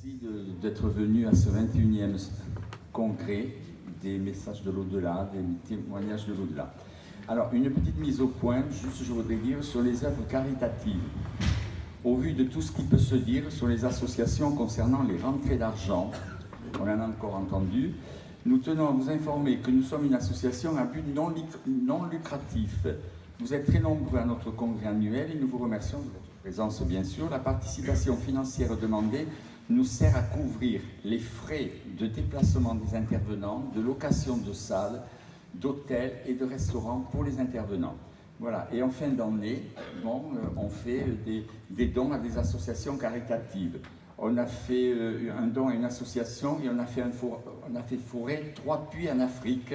Merci d'être venu à ce 21e congrès des messages de l'au-delà, des témoignages de l'au-delà. Alors, une petite mise au point, juste je voudrais dire, sur les œuvres caritatives. Au vu de tout ce qui peut se dire sur les associations concernant les rentrées d'argent, on en a encore entendu, nous tenons à vous informer que nous sommes une association à but non lucratif. Vous êtes très nombreux à notre congrès annuel et nous vous remercions de votre présence, bien sûr. La participation financière demandée nous sert à couvrir les frais de déplacement des intervenants, de location de salles, d'hôtels et de restaurants pour les intervenants. Voilà. Et en fin d'année, on fait des dons à des associations caritatives. On a fait un don à une association et on a fait fourrer 3 puits en Afrique.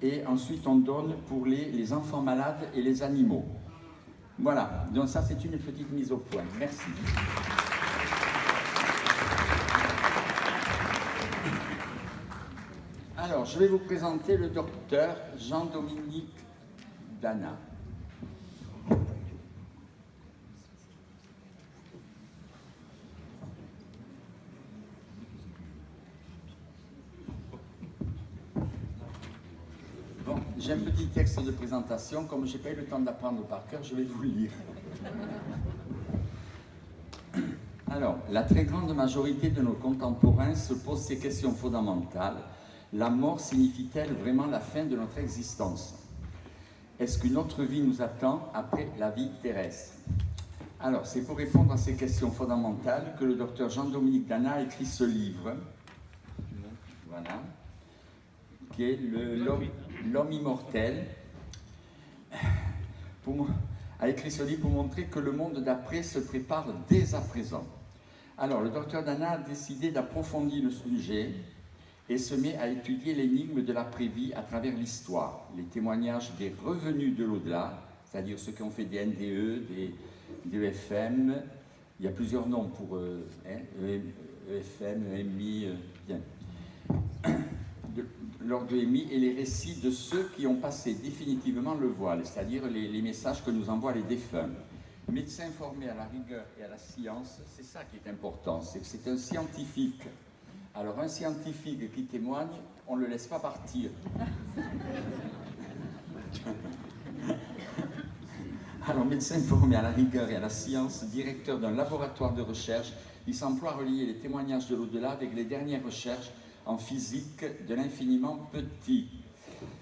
Et ensuite, on donne pour les enfants malades et les animaux. Voilà. Donc ça, c'est une petite mise au point. Merci. Alors, je vais vous présenter le docteur Jean-Dominique Dana. Bon, j'ai un petit texte de présentation. Comme je n'ai pas eu le temps d'apprendre par cœur, je vais vous le lire. Alors, la très grande majorité de nos contemporains se posent ces questions fondamentales. La mort signifie-t-elle vraiment la fin de notre existence? Est-ce qu'une autre vie nous attend après la vie terrestre? Alors, c'est pour répondre à ces questions fondamentales que le docteur Jean-Dominique Dana a écrit ce livre, voilà, qui est L'homme immortel. A écrit ce livre pour montrer que le monde d'après se prépare dès à présent. Alors, le docteur Dana a décidé d'approfondir le sujet et se met à étudier l'énigme de l'après-vie à travers l'histoire, les témoignages des revenus de l'au-delà, c'est-à-dire ceux qui ont fait des NDE, des EFM, il y a plusieurs noms pour EFM, EMI, bien. Lors de EMI, et les récits de ceux qui ont passé définitivement le voile, c'est-à-dire les messages que nous envoient les défunts. Médecin formé à la rigueur et à la science, c'est ça qui est important, c'est que c'est un scientifique. Alors un scientifique qui témoigne, on ne le laisse pas partir. Alors médecin formé à la rigueur et à la science, directeur d'un laboratoire de recherche, il s'emploie à relier les témoignages de l'au-delà avec les dernières recherches en physique de l'infiniment petit.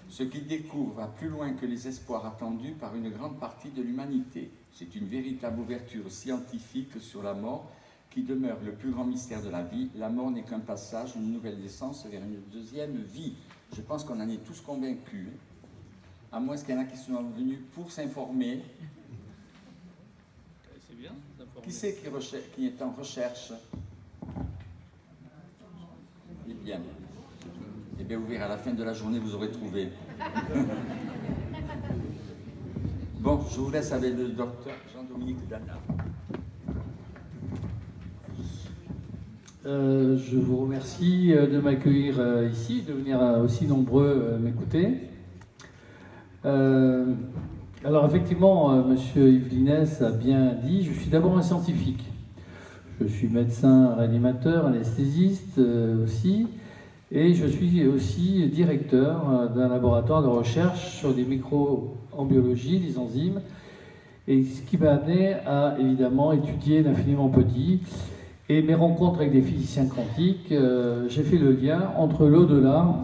Ce qu'il découvre va plus loin que les espoirs attendus par une grande partie de l'humanité. C'est une véritable ouverture scientifique sur la mort qui demeure le plus grand mystère de la vie. La mort n'est qu'un passage, une nouvelle naissance vers une deuxième vie. Je pense qu'on en est tous convaincus, à moins qu'il y en a qui sont venus pour s'informer. C'est bien d'informer. Qui c'est qui est en recherche? Eh bien. Eh bien, vous verrez, à la fin de la journée, vous aurez trouvé. Bon, je vous laisse avec le docteur Jean-Dominique Dana. Je vous remercie de m'accueillir ici, de venir aussi nombreux m'écouter. Alors effectivement, Monsieur Yves Linès a bien dit, je suis d'abord un scientifique. Je suis médecin réanimateur, anesthésiste aussi, et je suis aussi directeur d'un laboratoire de recherche sur les micro en biologie, les enzymes, et ce qui m'a amené à évidemment étudier l'infiniment petit. Et mes rencontres avec des physiciens quantiques, j'ai fait le lien entre l'au-delà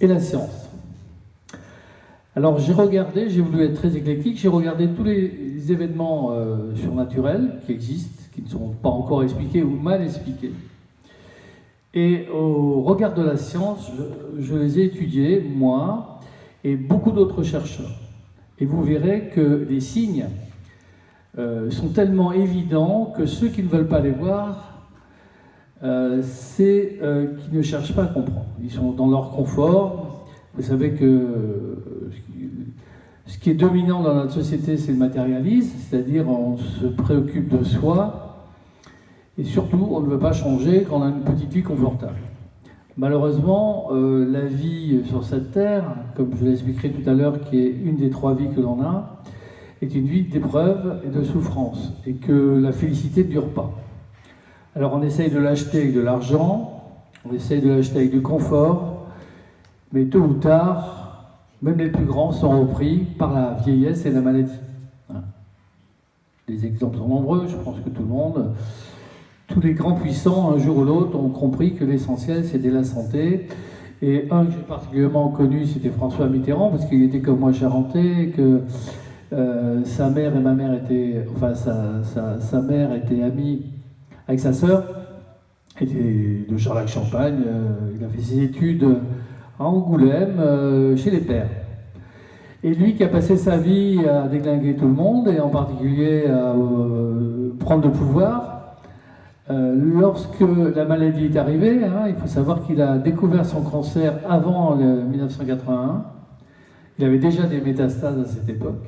et la science. Alors j'ai voulu être très éclectique, j'ai regardé tous les événements surnaturels qui existent, qui ne sont pas encore expliqués ou mal expliqués. Et au regard de la science, je les ai étudiés, moi, et beaucoup d'autres chercheurs. Et vous verrez que les signes sont tellement évidents que ceux qui ne veulent pas les voir, c'est qu'ils ne cherchent pas à comprendre. Ils sont dans leur confort. Vous savez que ce qui est dominant dans notre société, c'est le matérialisme, c'est-à-dire on se préoccupe de soi, et surtout on ne veut pas changer quand on a une petite vie confortable. Malheureusement, la vie sur cette terre, comme je l'expliquerai tout à l'heure, qui est une des 3 vies que l'on a, est une vie d'épreuve et de souffrance, et que la félicité ne dure pas. Alors on essaye de l'acheter avec de l'argent, on essaye de l'acheter avec du confort, mais tôt ou tard, même les plus grands sont repris par la vieillesse et la maladie. Les exemples sont nombreux, je pense que tout le monde, tous les grands puissants, un jour ou l'autre, ont compris que l'essentiel c'était la santé. Et un que j'ai particulièrement connu, c'était François Mitterrand, parce qu'il était comme moi charentais, que sa mère et ma mère étaient, enfin sa mère était amie avec sa sœur, était de Charlac-Champagne, il a fait ses études à Angoulême, chez les pères. Et lui qui a passé sa vie à déglinguer tout le monde, et en particulier à prendre le pouvoir, lorsque la maladie est arrivée, il faut savoir qu'il a découvert son cancer avant 1981. Il avait déjà des métastases à cette époque.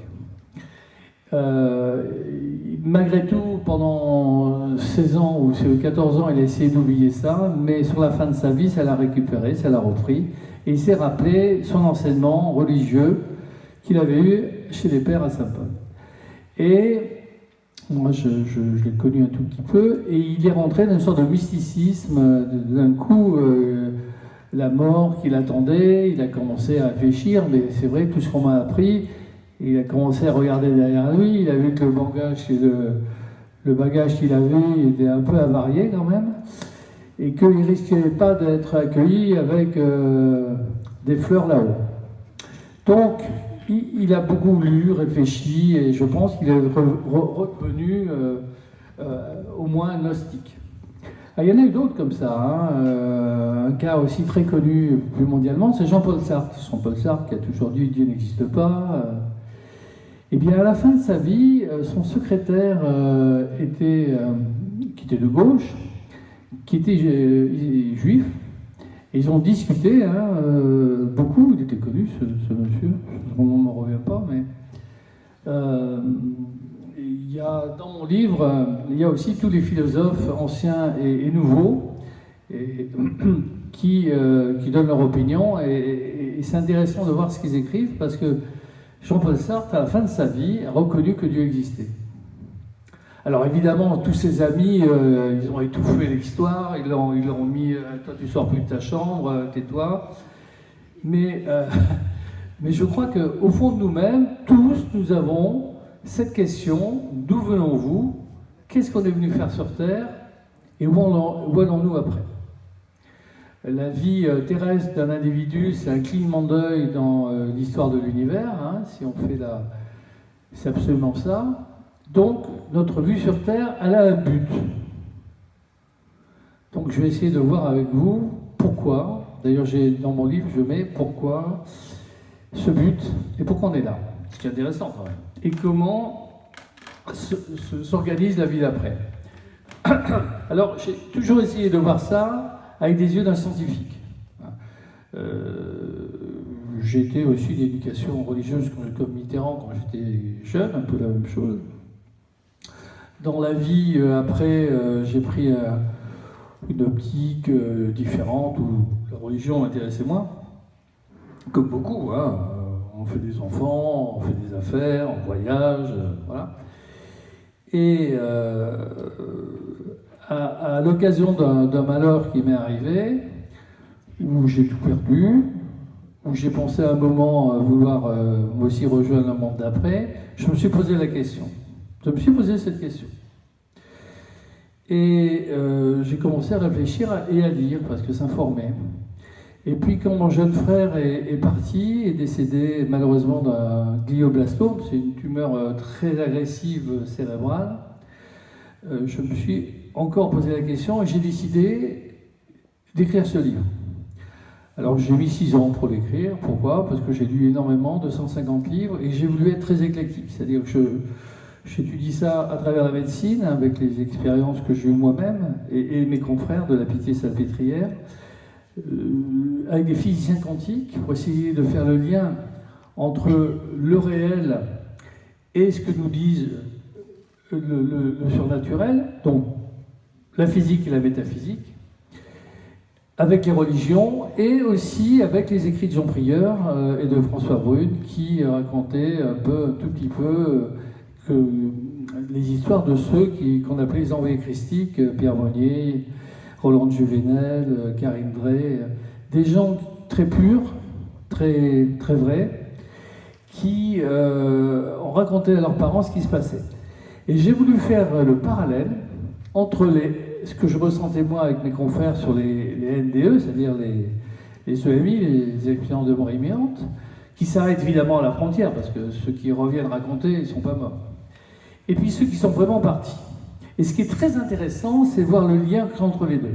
Malgré tout, pendant 16 ans ou 14 ans, il a essayé d'oublier ça, mais sur la fin de sa vie, ça l'a récupéré, ça l'a repris, et il s'est rappelé son enseignement religieux qu'il avait eu chez les pères à Saint-Paul. Et moi, je l'ai connu un tout petit peu, et il est rentré dans une sorte de mysticisme. D'un coup, la mort qu'il attendait, il a commencé à réfléchir, mais c'est vrai, tout ce qu'on m'a appris, il a commencé à regarder derrière lui, il a vu que le bagage qu'il avait était un peu avarié quand même, et qu'il ne risquait pas d'être accueilli avec des fleurs là-haut. Donc, il a beaucoup lu, réfléchi, et je pense qu'il est revenu au moins gnostique. Il y en a eu d'autres comme ça. Un cas aussi très connu plus mondialement, c'est Jean-Paul Sartre. Jean-Paul Sartre qui a toujours dit Dieu n'existe pas. Eh bien, à la fin de sa vie, son secrétaire qui était de gauche, qui était juif. Ils ont discuté beaucoup, il était connu ce monsieur, son nom ne me revient pas, mais il y a, dans mon livre, il y a aussi tous les philosophes anciens et nouveaux qui donnent leur opinion, et c'est intéressant de voir ce qu'ils écrivent, parce que Jean-Paul Sartre, à la fin de sa vie, a reconnu que Dieu existait. Alors évidemment, tous ses amis, ils ont étouffé l'histoire, ils leur ont mis « toi tu sors plus de ta chambre, tais-toi ». Mais je crois qu'au fond de nous-mêmes, tous nous avons cette question, d'où venons-vous? Qu'est-ce qu'on est venu faire sur Terre? Et où allons-nous après? La vie terrestre d'un individu, c'est un clignement d'œil dans l'histoire de l'univers, si on fait c'est absolument ça. Donc, notre vue sur Terre, elle a un but. Donc, je vais essayer de voir avec vous pourquoi. D'ailleurs, dans mon livre, je mets pourquoi ce but et pourquoi on est là. C'est intéressant quand même. Et comment s'organise la vie d'après. Alors, j'ai toujours essayé de voir ça avec des yeux d'un scientifique. J'ai été aussi d'éducation religieuse comme Mitterrand quand j'étais jeune, un peu la même chose. Dans la vie, après, j'ai pris une optique différente où la religion m'intéressait moins. Comme beaucoup, on fait des enfants, on fait des affaires, on voyage, voilà. Et à l'occasion d'un malheur qui m'est arrivé, où j'ai tout perdu, où j'ai pensé à un moment vouloir moi aussi rejoindre le monde d'après, je me suis posé la question. Je me suis posé cette question. Et j'ai commencé à réfléchir et à lire, parce que s'informer. Et puis quand mon jeune frère est parti, est décédé malheureusement d'un glioblastome, c'est une tumeur très agressive cérébrale, je me suis encore posé la question et j'ai décidé d'écrire ce livre. Alors j'ai mis 6 ans pour l'écrire. Pourquoi? Parce que j'ai lu énormément, 250 livres, et j'ai voulu être très éclectique. C'est-à-dire que j'étudie ça à travers la médecine, avec les expériences que j'ai eues moi-même, et mes confrères de la Pitié-Salpêtrière, avec des physiciens quantiques, pour essayer de faire le lien entre le réel et ce que nous disent le surnaturel, donc la physique et la métaphysique, avec les religions, et aussi avec les écrits de Jean Prieur et de François Brune, qui racontaient un tout petit peu que les histoires de ceux qu'on appelait les envoyés christiques, Pierre Monnier, Roland de Juvenel, Karine Drey, des gens très purs, très, très vrais, qui ont raconté à leurs parents ce qui se passait. Et j'ai voulu faire le parallèle entre ce que je ressentais moi avec mes confrères sur les NDE, c'est-à-dire les EMI, les étudiants de mort imminente, qui s'arrêtent évidemment à la frontière, parce que ceux qui reviennent raconter, ils ne sont pas morts. Et puis ceux qui sont vraiment partis. Et ce qui est très intéressant, c'est voir le lien entre les deux.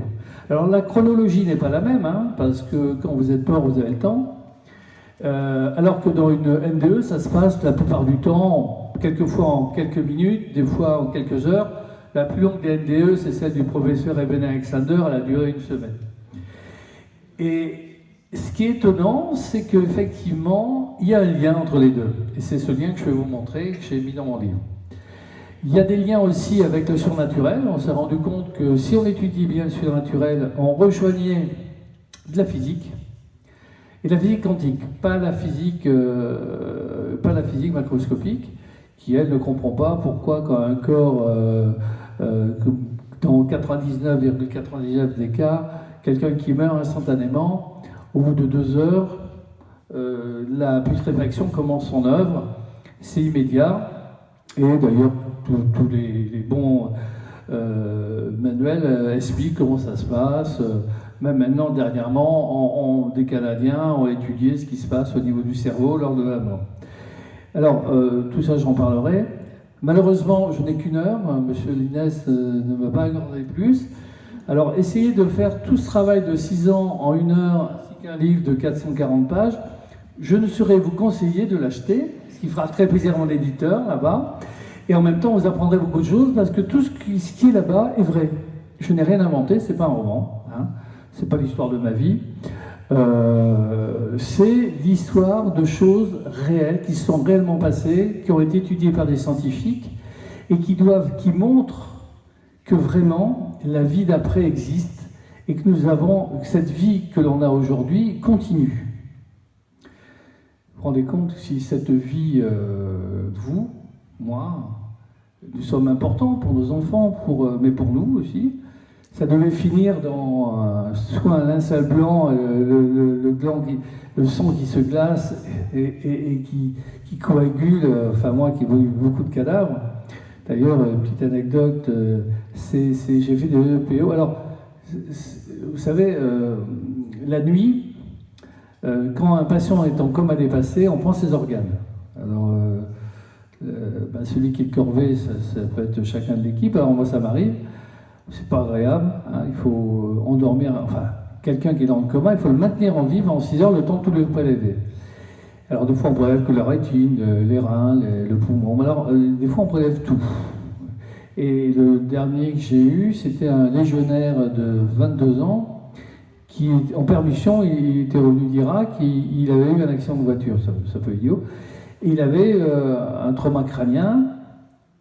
Alors la chronologie n'est pas la même, hein, parce que quand vous êtes mort, vous avez le temps. Alors que dans une NDE, ça se passe la plupart du temps, quelquefois en quelques minutes, des fois en quelques heures. La plus longue des NDE, c'est celle du professeur Eben Alexander, elle a duré 1 semaine. Et ce qui est étonnant, c'est qu'effectivement, il y a un lien entre les deux. Et c'est ce lien que je vais vous montrer, que j'ai mis dans mon livre. Il y a des liens aussi avec le surnaturel. On s'est rendu compte que si on étudie bien le surnaturel, on rejoignait de la physique. Et la physique quantique, pas la physique macroscopique, qui elle ne comprend pas pourquoi quand un corps, dans 99,99 des cas, quelqu'un qui meurt instantanément, au bout de 2 heures, la putréfaction commence son œuvre, c'est immédiat, et d'ailleurs tous les bons manuels expliquent comment ça se passe. Même maintenant, dernièrement, des Canadiens ont étudié ce qui se passe au niveau du cerveau lors de la mort. Alors, tout ça, j'en parlerai. Malheureusement, je n'ai qu'1 heure. Monsieur Linès ne m'a pas accordé plus. Alors, essayez de faire tout ce travail de 6 ans en 1 heure, ainsi qu'un livre de 440 pages. Je ne saurais vous conseiller de l'acheter, ce qui fera très plaisir à mon éditeur, là-bas. Et en même temps, vous apprendrez beaucoup de choses, parce que tout ce qui est là-bas est vrai. Je n'ai rien inventé, c'est pas un roman. Hein. C'est pas l'histoire de ma vie. C'est l'histoire de choses réelles qui sont réellement passées, qui ont été étudiées par des scientifiques et qui montrent que vraiment la vie d'après existe et que cette vie que l'on a aujourd'hui continue. Vous vous rendez compte si cette vie, vous, moi, nous sommes importants pour nos enfants, mais pour nous aussi. Ça devait finir dans soit un linceul blanc, le sang qui se glace et qui coagule, enfin moi qui vois beaucoup de cadavres. D'ailleurs, petite anecdote, j'ai fait des EPO. Alors, vous savez, la nuit, quand un patient est en coma dépassé, on prend ses organes. Alors, celui qui est corvé, ça peut être chacun de l'équipe. Alors moi, ça m'arrive. C'est pas agréable, hein, il faut endormir, enfin, quelqu'un qui est dans le coma, il faut le maintenir en vie en 6 heures, le temps de tout le prélever. Alors des fois on prélève que la rétine, les reins, le poumon, alors des fois on prélève tout. Et le dernier que j'ai eu, c'était un légionnaire de 22 ans, qui en permission, il était revenu d'Irak, il avait eu un accident de voiture, ça peut être idiot, et il avait un trauma crânien,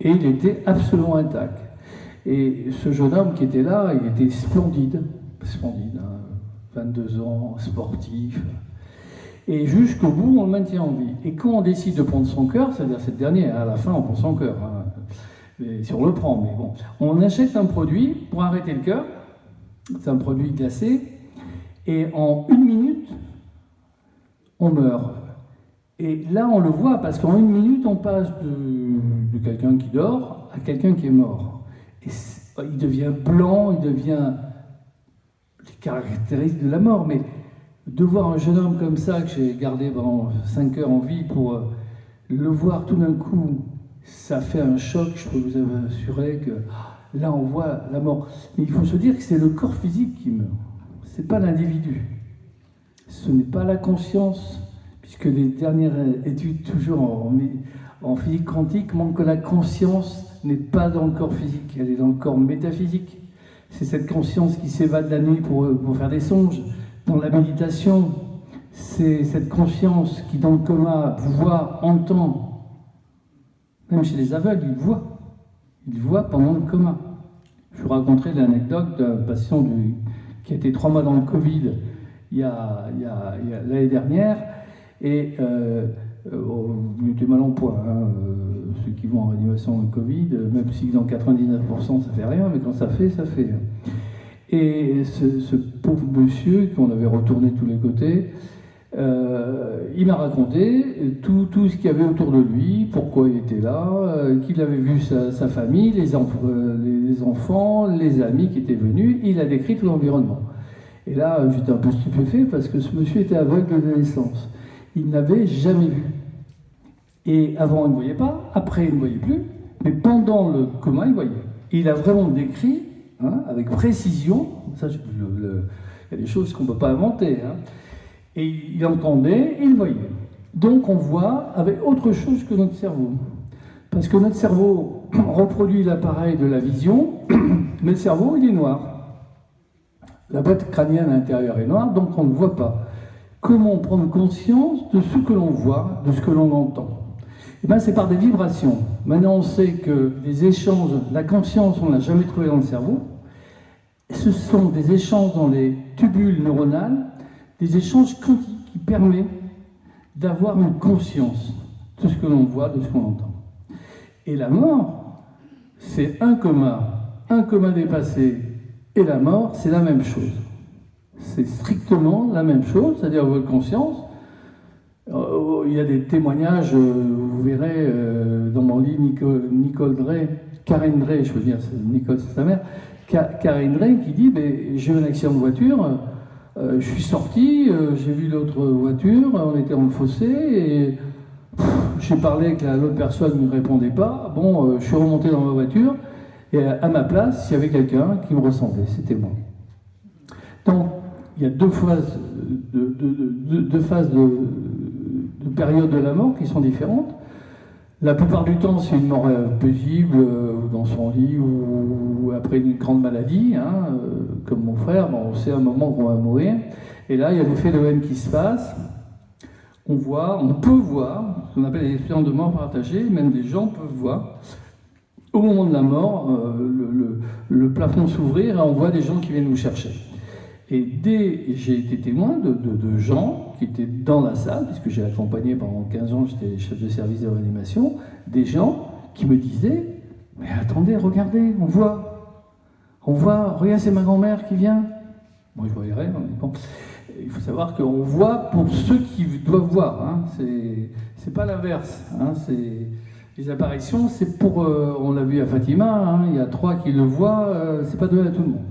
et il était absolument intact. Et ce jeune homme qui était là, il était splendide, hein, 22 ans, sportif. Et jusqu'au bout, on le maintient en vie. Et quand on décide de prendre son cœur, c'est-à-dire cette dernière, à la fin, on prend son cœur. Hein, si on le prend, mais bon. On achète un produit pour arrêter le cœur. C'est un produit glacé. Et en 1 minute, on meurt. Et là, on le voit, parce qu'en 1 minute, on passe de quelqu'un qui dort à quelqu'un qui est mort. Et il devient blanc, il devient les caractéristiques de la mort. Mais de voir un jeune homme comme ça, que j'ai gardé pendant 5 heures en vie, pour le voir tout d'un coup, ça fait un choc. Je peux vous assurer que là, on voit la mort. Mais il faut se dire que c'est le corps physique qui meurt. Ce n'est pas l'individu. Ce n'est pas la conscience, puisque les dernières études, toujours en physique quantique, montrent que la conscience n'est pas dans le corps physique, elle est dans le corps métaphysique. C'est cette conscience qui s'évade la nuit pour faire des songes. Dans la méditation, c'est cette conscience qui, dans le coma, voit, entend. Même chez les aveugles, ils voient pendant le coma. Je vous raconterai l'anecdote d'un patient qui a été 3 mois dans le Covid il y a l'année dernière, et il était mal en point, hein, ceux qui vont en réanimation de Covid, même si dans 99% ça fait rien, mais quand ça fait, ça fait. Et ce pauvre monsieur qu'on avait retourné de tous les côtés, il m'a raconté tout ce qu'il y avait autour de lui, pourquoi il était là, qu'il avait vu sa famille, les enfants, les amis qui étaient venus. Il a décrit tout l'environnement. Et là, j'étais un peu stupéfait parce que ce monsieur était aveugle de naissance. Il n'avait jamais vu. Et avant, il ne voyait pas, après, il ne voyait plus, mais pendant le coma, il voyait. Et il a vraiment décrit, avec précision, ça, il y a des choses qu'on ne peut pas inventer, et il entendait et il voyait. Donc on voit avec autre chose que notre cerveau. Parce que notre cerveau reproduit l'appareil de la vision, mais le cerveau, il est noir. La boîte crânienne à l'intérieur est noire, donc on ne voit pas. Comment prendre conscience de ce que l'on voit, de ce que l'on entend? Eh bien, c'est par des vibrations. Maintenant, on sait que les échanges, la conscience, on ne l'a jamais trouvé dans le cerveau. Ce sont des échanges dans les tubules neuronales, des échanges quantiques qui permettent d'avoir une conscience de ce que l'on voit, de ce qu'on entend. Et la mort, c'est un coma dépassé, et la mort, c'est la même chose. C'est strictement la même chose, c'est-à-dire votre conscience. Il y a des témoignages, vous verrez dans mon livre, Karen Dray, je veux dire, Nicole c'est sa mère, Karen Dray qui dit j'ai eu un accident de voiture, je suis sorti, j'ai vu l'autre voiture, on était dans le fossé, et j'ai parlé avec l'autre personne, ne me répondait pas. Bon, je suis remonté dans ma voiture, et à ma place, il y avait quelqu'un qui me ressemblait, c'était moi. Donc, il y a deux phases de période de la mort qui sont différentes. La plupart du temps, c'est une mort paisible, dans son lit, ou après une grande maladie, comme mon frère, on sait à un moment qu'on va mourir. Et là, il y a des phénomènes qui se passent. On peut voir, ce qu'on appelle les expériences de mort partagée, même des gens peuvent voir, au moment de la mort, le plafond s'ouvrir et on voit des gens qui viennent nous chercher. Et j'ai été témoin de gens qui étaient dans la salle, puisque j'ai accompagné pendant 15 ans, j'étais chef de service de réanimation, des gens qui me disaient « Mais attendez, regardez, on voit, regarde, c'est ma grand-mère qui vient. » Moi, je voyais rien, mais bon. Il faut savoir qu'on voit pour ceux qui doivent voir, c'est pas l'inverse. Les apparitions, c'est pour, on l'a vu à Fatima, il y a 3 qui le voient, c'est pas donné à tout le monde.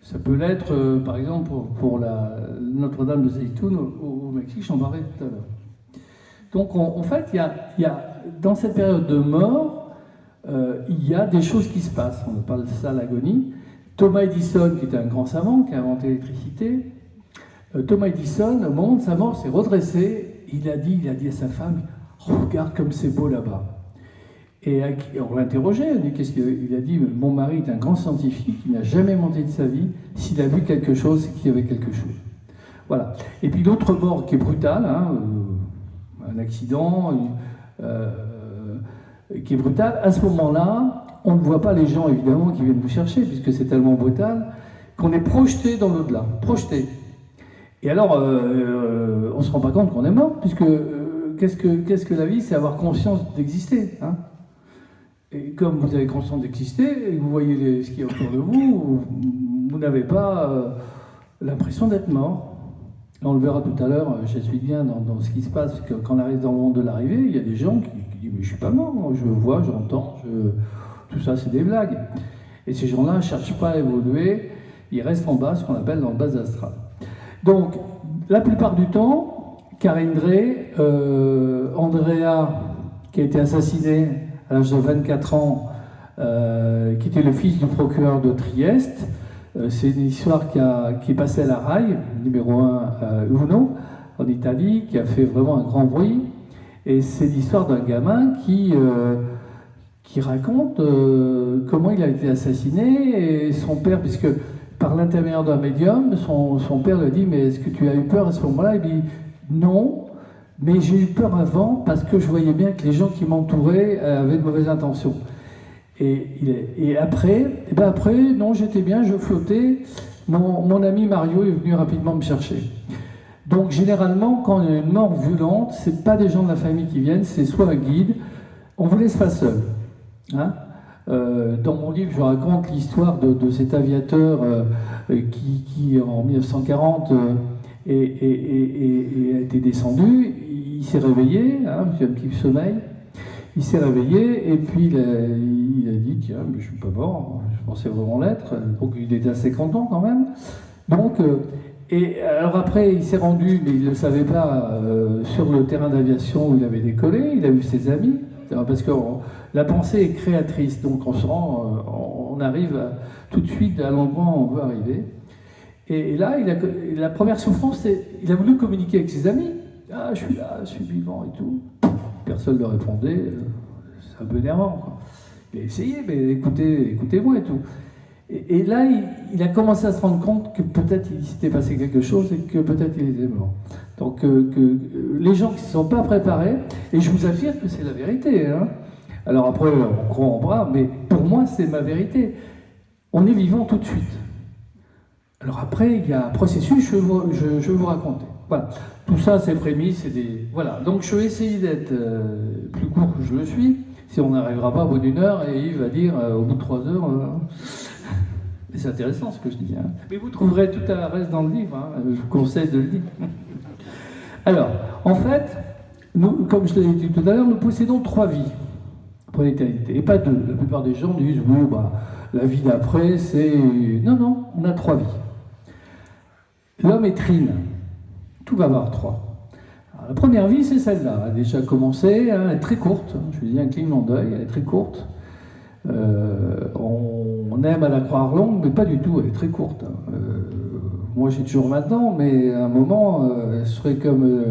Ça peut l'être, par exemple, pour Notre-Dame de Zeytoun au Mexique, j'en parlais tout à l'heure. Donc, en fait, il y a, dans cette période de mort, il y a des choses qui se passent. On appelle ça l'agonie. Thomas Edison, qui était un grand savant, qui a inventé l'électricité, Thomas Edison, au moment de sa mort, s'est redressé. Il a dit à sa femme, « Regarde comme c'est beau là-bas ». Et on l'a interrogé, il a dit « Mon mari est un grand scientifique, il n'a jamais menti de sa vie. S'il a vu quelque chose, c'est qu'il y avait quelque chose. » Voilà. Et puis l'autre mort qui est brutale, un accident qui est brutal, à ce moment-là, on ne voit pas les gens, évidemment, qui viennent vous chercher, puisque c'est tellement brutal, qu'on est projeté dans l'au-delà. Projeté. Et alors, on ne se rend pas compte qu'on est mort, puisque qu'est-ce que la vie? C'est avoir conscience d'exister. Et comme vous avez conscience d'exister, et que vous voyez ce qu'il y a autour de vous, vous n'avez pas l'impression d'être mort. On le verra tout à l'heure, j'explique bien dans ce qui se passe, que quand on arrive dans le monde de l'arrivée, il y a des gens qui disent « Mais je ne suis pas mort, je vois, j'entends, tout ça c'est des blagues ». Et ces gens-là ne cherchent pas à évoluer, ils restent en bas, ce qu'on appelle dans le bas astral. Donc, la plupart du temps, Karen Dray, Andrea, qui a été assassiné à l'âge de 24 ans, qui était le fils du procureur de Trieste, c'est une histoire qui est passée à la RAI, numéro 1 à Uno, en Italie, qui a fait vraiment un grand bruit. Et c'est l'histoire d'un gamin qui raconte comment il a été assassiné, et son père, puisque par l'intermédiaire d'un médium, son père lui dit « Mais est-ce que tu as eu peur à ce moment-là » Il dit « Non, mais j'ai eu peur avant parce que je voyais bien que les gens qui m'entouraient avaient de mauvaises intentions. » Et après, non, j'étais bien, je flottais. Mon ami Mario est venu rapidement me chercher. Donc généralement, quand il y a une mort violente, c'est pas des gens de la famille qui viennent, c'est soit un guide. on ne vous laisse pas seul. Hein. Dans mon livre, je raconte l'histoire de cet aviateur qui, en 1940, a été descendu. Il s'est réveillé, hein, il a un petit sommeil. Il s'est réveillé et puis il a dit tiens, mais je suis pas mort, je pensais vraiment l'être. Donc il était assez content quand même. Donc et alors après il s'est rendu, mais il ne le savait pas, sur le terrain d'aviation où il avait décollé. Il a vu ses amis parce que la pensée est créatrice. Donc on arrive tout de suite à l'endroit où on veut arriver. Et là la première souffrance, c'est il a voulu communiquer avec ses amis. Ah, je suis là, je suis vivant et tout. Personne ne lui répondait, c'est un peu énervant, quoi. Il a essayé, mais écoutez-moi et tout. Et là, il a commencé à se rendre compte que peut-être il s'était passé quelque chose et que peut-être il était mort. Donc, que les gens qui ne se sont pas préparés, et je vous affirme que c'est la vérité, hein. Alors après, on croit en bras, mais pour moi, c'est ma vérité. On est vivant tout de suite. Alors après, il y a un processus, je vais vous raconter. Voilà. Tout ça, c'est prémices, c'est des... Voilà. Donc je vais essayer d'être plus court que je le suis. Si on n'arrivera pas au bout d'une heure, et Yves va dire au bout de 3 heures... Et c'est intéressant ce que je dis. Hein. Mais vous trouverez tout à reste dans le livre. Hein. Je vous conseille de le lire. Alors, en fait, nous, comme je l'ai dit tout à l'heure, nous possédons 3 vies pour l'éternité. Et pas 2. La plupart des gens disent, oui, la vie d'après, c'est... Non, on a 3 vies. L'homme est trine. Tout va avoir 3. Alors, la première vie, c'est celle-là. Elle a déjà commencé, hein, elle est très courte. Je vous dis un clin d'œil, elle est très courte. On aime à la croire longue, mais pas du tout, elle est très courte. Moi, j'ai toujours maintenant, mais à un moment, elle serait comme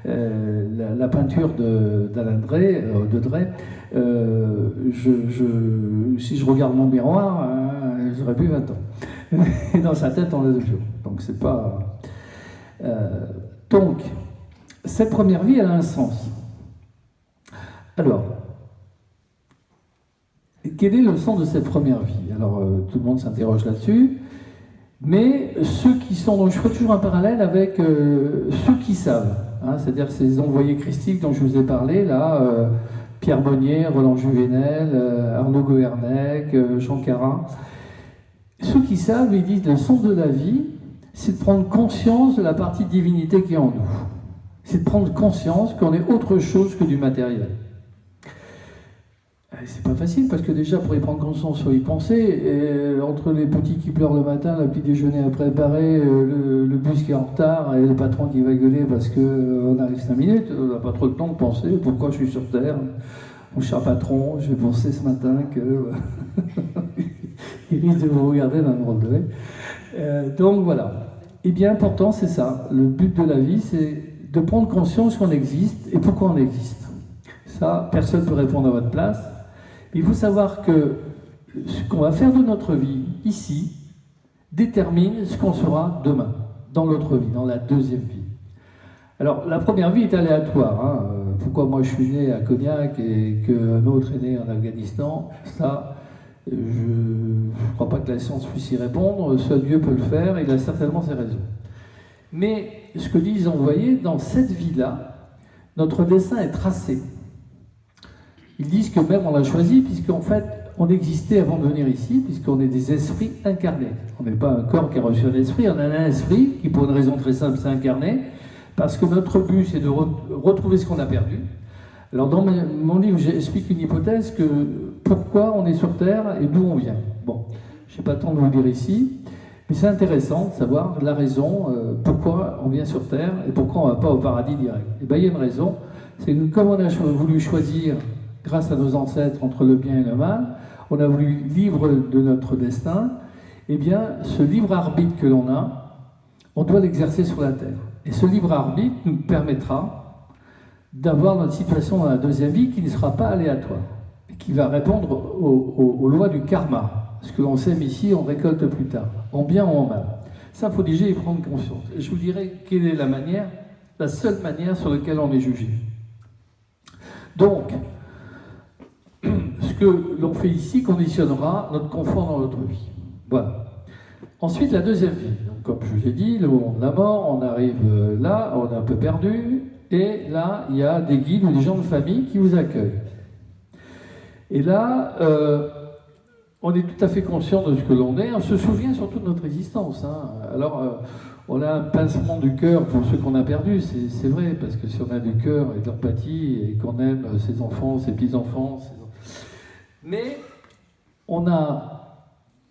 la peinture d'Alain Drey, de Drey. Si je regarde mon miroir, j'aurais plus 20 ans. Et dans sa tête, on a 2 jours. Donc, c'est pas... Donc, cette première vie, elle a un sens. Alors, quel est le sens de cette première vie? Alors, tout le monde s'interroge là-dessus, mais ceux qui sont... Donc, je ferai toujours un parallèle avec ceux qui savent, hein, c'est-à-dire ces envoyés christiques dont je vous ai parlé, là, Pierre Monnier, Roland Juvenel, Arnaud Goernec, Jean Carin. Ceux qui savent, ils disent le sens de la vie, c'est de prendre conscience de la partie divinité qui est en nous. C'est de prendre conscience qu'on est autre chose que du matériel. C'est pas facile parce que déjà pour y prendre conscience, il faut y penser. Et entre les petits qui pleurent le matin, le petit déjeuner à préparer, le bus qui est en retard et le patron qui va gueuler parce qu'on arrive 5 minutes, on n'a pas trop le temps de penser pourquoi je suis sur Terre. Mon cher patron, j'ai pensé ce matin que il risque de vous regarder d'un drôle d'œil. Donc voilà. Et bien important, c'est ça. Le but de la vie, c'est de prendre conscience qu'on existe et pourquoi on existe. Ça, personne ne peut répondre à votre place. Il faut savoir que ce qu'on va faire de notre vie ici détermine ce qu'on sera demain, dans l'autre vie, dans la deuxième vie. Alors, la première vie est aléatoire. Hein. Pourquoi moi je suis né à Cognac et qu'un autre est né en Afghanistan, ça, je ne crois pas que la science puisse y répondre. Seul Dieu peut le faire, il a certainement ses raisons. Mais ce que disent les envoyés, dans cette vie-là, notre destin est tracé. Ils disent que même on l'a choisi, puisqu'en fait, on existait avant de venir ici, puisqu'on est des esprits incarnés. On n'est pas un corps qui a reçu un esprit, on a un esprit qui, pour une raison très simple, s'est incarné, parce que notre but, c'est de retrouver ce qu'on a perdu. Alors, dans mon livre, j'explique une hypothèse que pourquoi on est sur Terre et d'où on vient. Bon, je n'ai pas le temps de vous le dire ici, mais c'est intéressant de savoir la raison, pourquoi on vient sur Terre et pourquoi on ne va pas au paradis direct. Et bien, il y a une raison, c'est que comme on a voulu choisir, grâce à nos ancêtres, entre le bien et le mal, on a voulu libre de notre destin, eh bien, ce libre arbitre que l'on a, on doit l'exercer sur la Terre. Et ce libre arbitre nous permettra d'avoir notre situation dans la deuxième vie qui ne sera pas aléatoire, et qui va répondre aux lois du karma. Ce que l'on sème ici, on récolte plus tard, en bien ou en mal. Ça, il faut déjà y prendre conscience. Et je vous dirai quelle est la seule manière sur laquelle on est jugé. Donc, ce que l'on fait ici conditionnera notre confort dans notre vie. Voilà. Ensuite, la deuxième vie. Donc, comme je vous ai dit, le moment de la mort, on arrive là, on est un peu perdu, et là, il y a des guides ou des gens de famille qui vous accueillent. Et là, on est tout à fait conscient de ce que l'on est, on se souvient surtout de notre existence. Hein. Alors, on a un pincement du cœur pour ceux qu'on a perdus, c'est vrai, parce que si on a du cœur et de l'empathie et qu'on aime ses enfants, ses petits-enfants, mais on a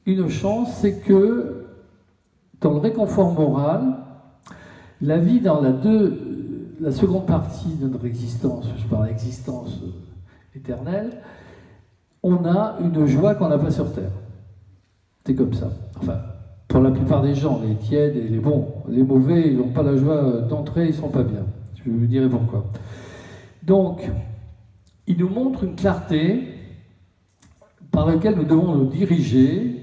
une chance, c'est que dans le réconfort moral, la vie dans la seconde partie de notre existence, je parle d'existence éternelle, on a une joie qu'on n'a pas sur Terre. C'est comme ça. Enfin, pour la plupart des gens, les tièdes et les bons, les mauvais, ils n'ont pas la joie d'entrer, ils ne sont pas bien. Je vous dirai pourquoi. Donc, il nous montre une clarté par laquelle nous devons nous diriger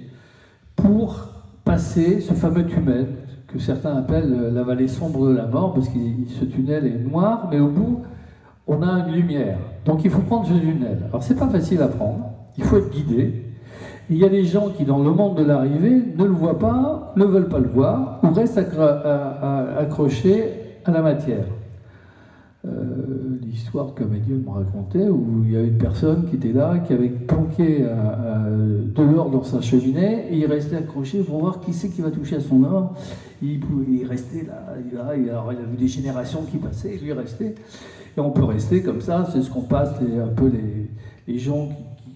pour passer ce fameux tunnel que certains appellent la vallée sombre de la mort, parce que ce tunnel est noir, mais au bout, on a une lumière. Donc il faut prendre ce tunnel. Alors c'est pas facile à prendre, il faut être guidé. Il y a des gens qui, dans le monde de l'arrivée, ne le voient pas, ne veulent pas le voir, ou restent accrochés à la matière. L'histoire que Médium me racontait, où il y a une personne qui était là, qui avait planqué de l'or dans sa cheminée, et il restait accroché pour voir qui c'est qui va toucher à son or. Il restait là, il a vu des générations qui passaient, il lui restait. Et on peut rester comme ça, c'est ce qu'on passe, un peu les gens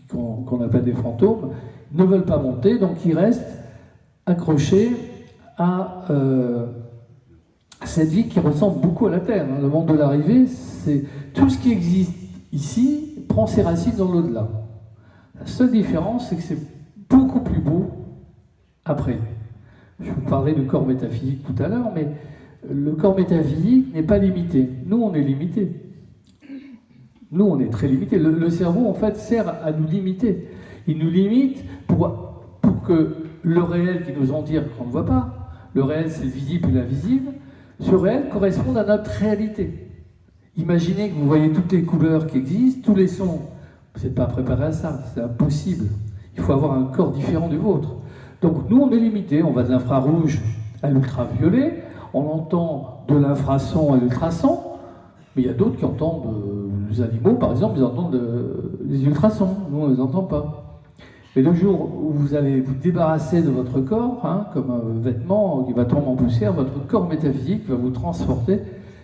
qu'on appelle des fantômes, ne veulent pas monter, donc ils restent accrochés à cette vie qui ressemble beaucoup à la Terre. Le monde de l'arrivée, c'est tout ce qui existe ici prend ses racines dans l'au-delà. La seule différence, c'est que c'est beaucoup plus beau après. Je vous parlerai du corps métaphysique tout à l'heure, mais le corps métaphysique n'est pas limité. Nous, on est limité. Nous, on est très limité. Le cerveau, en fait, sert à nous limiter. Il nous limite pour que le réel qui nous en dire qu'on ne voit pas, le réel, c'est le visible et l'invisible, ce réel corresponde à notre réalité. Imaginez que vous voyez toutes les couleurs qui existent, tous les sons. Vous n'êtes pas préparé à ça, c'est impossible. Il faut avoir un corps différent du vôtre. Donc nous, on est limité. On va de l'infrarouge à l'ultraviolet, on entend de l'infrason à l'ultrason, mais il y a d'autres qui entendent les animaux, par exemple, ils entendent les ultrasons. Nous, on ne les entend pas. Mais le jour où vous allez vous débarrasser de votre corps, hein, comme un vêtement qui va tomber en poussière, votre corps métaphysique va vous transporter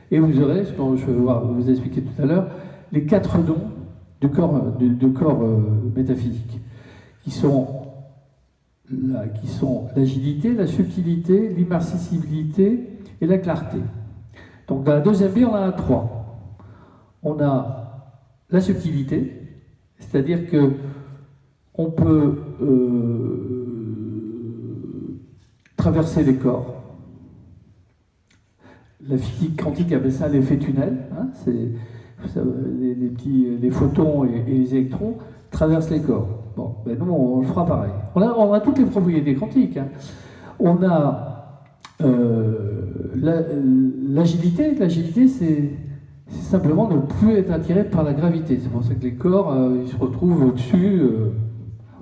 et vous aurez, ce que je vais vous expliquer tout à l'heure, les 4 dons du corps, métaphysique, qui sont l'agilité, la subtilité, l'immarcessibilité et la clarté. Donc dans la deuxième vie, on en a 3. On a la subtilité, c'est-à-dire que on peut traverser les corps. La physique quantique appelle ça l'effet tunnel. Hein, les photons et les électrons traversent les corps. Bon, ben nous, on le fera pareil. On a toutes les propriétés quantiques. Hein. On a l'agilité. L'agilité, c'est simplement ne plus être attiré par la gravité. C'est pour ça que les corps, ils se retrouvent au-dessus.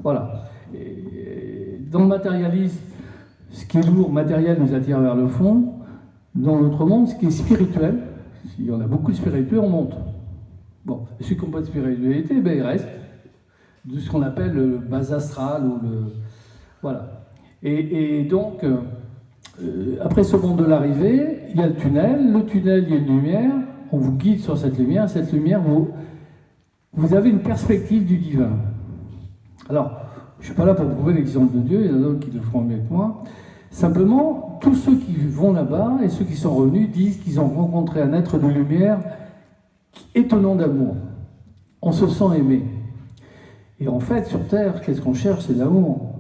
Voilà. Et dans le matérialisme, ce qui est lourd, matériel, nous attire vers le fond. Dans l'autre monde, ce qui est spirituel, s'il y en a beaucoup de spirituels, on monte. Bon, ceux qui n'ont pas de spiritualité, ben, ils restent de ce qu'on appelle le bas astral ou le... Voilà. Et donc, après ce monde de l'arrivée, il y a le tunnel. Le tunnel, il y a une lumière. On vous guide sur cette lumière. Cette lumière, vous avez une perspective du divin. Alors, je ne suis pas là pour prouver l'exemple de Dieu, il y en a d'autres qui le feront mieux que moi. Simplement, tous ceux qui vont là-bas et ceux qui sont revenus disent qu'ils ont rencontré un être de lumière étonnant d'amour. On se sent aimé. Et en fait, sur Terre, qu'est-ce qu'on cherche? C'est l'amour.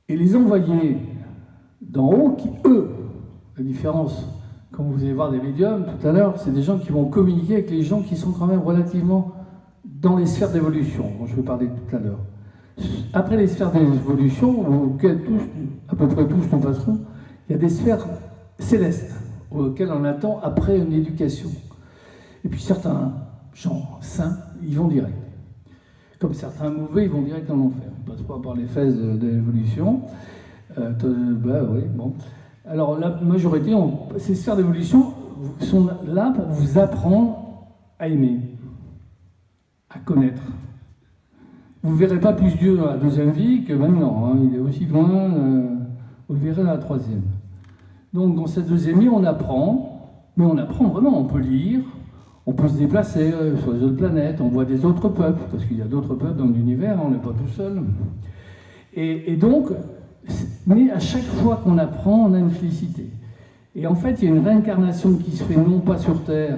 Et les envoyés d'en haut, qui, eux, la différence, comme vous allez voir des médiums tout à l'heure, c'est des gens qui vont communiquer avec les gens qui sont quand même relativement dans les sphères d'évolution, dont je vais parler tout à l'heure. Après les sphères d'évolution, auxquelles à peu près tous nous passerons, il y a des sphères célestes, auxquelles on attend après une éducation. Et puis certains gens saints, ils vont direct. Comme certains mauvais, ils vont direct en enfer. Ils ne passent pas par les phases de l'évolution. Oui, bon. Alors la majorité, ces sphères d'évolution sont là pour vous apprendre à aimer, à connaître. Vous ne verrez pas plus Dieu dans la deuxième vie que maintenant. Hein. Il est aussi loin, vous le verrez dans la troisième. Donc dans cette deuxième vie, on apprend, mais on apprend vraiment, on peut lire, on peut se déplacer sur les autres planètes, on voit des autres peuples, parce qu'il y a d'autres peuples dans l'univers, on n'est pas tout seul. Et donc, mais à chaque fois qu'on apprend, on a une félicité. Et en fait, il y a une réincarnation qui se fait non pas sur Terre,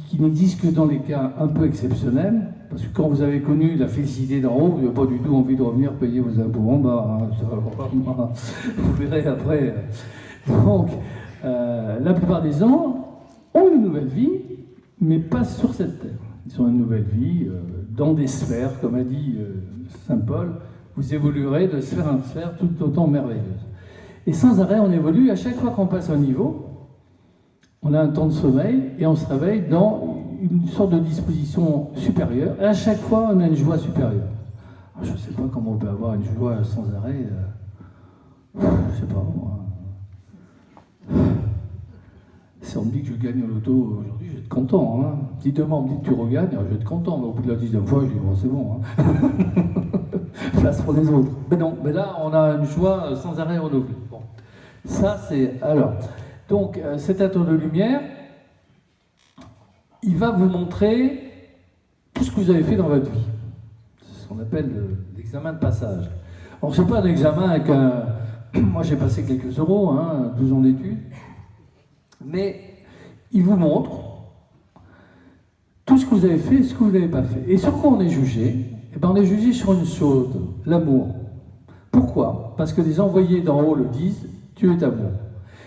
qui n'existe que dans les cas un peu exceptionnels, parce que quand vous avez connu la félicité d'en haut, vous n'avez pas du tout envie de revenir payer vos impôts en bas. Hein, vous verrez après. Donc, la plupart des gens ont une nouvelle vie, mais pas sur cette terre. Ils ont une nouvelle vie dans des sphères, comme a dit saint Paul. Vous évoluerez de sphère en sphère tout autant merveilleuse. Et sans arrêt, on évolue. À chaque fois qu'on passe un niveau, on a un temps de sommeil et on se réveille dans une sorte de disposition supérieure. Et à chaque fois, on a une joie supérieure. Alors, je ne sais pas comment on peut avoir une joie sans arrêt. Je ne sais pas. Si on me dit que je gagne au loto aujourd'hui, je vais être content. Hein. Si demain on me dit que tu regagnes, je vais être content. Mais au bout de la 10e fois, je dis bon, c'est bon. Hein. Place pour les autres. Mais non, mais là, on a une joie sans arrêt renouvelée. Bon. Ça, c'est. Alors. Donc, cet atome de lumière, il va vous montrer tout ce que vous avez fait dans votre vie. C'est ce qu'on appelle l'examen de passage. Alors, ce n'est pas un examen avec un... Moi, j'ai passé quelques euros, hein, 12 ans d'études, mais il vous montre tout ce que vous avez fait et ce que vous n'avez pas fait. Et sur quoi on est jugé? Eh bien, on est jugé sur une chose, l'amour. Pourquoi? Parce que les envoyés d'en haut le disent, Dieu est amour.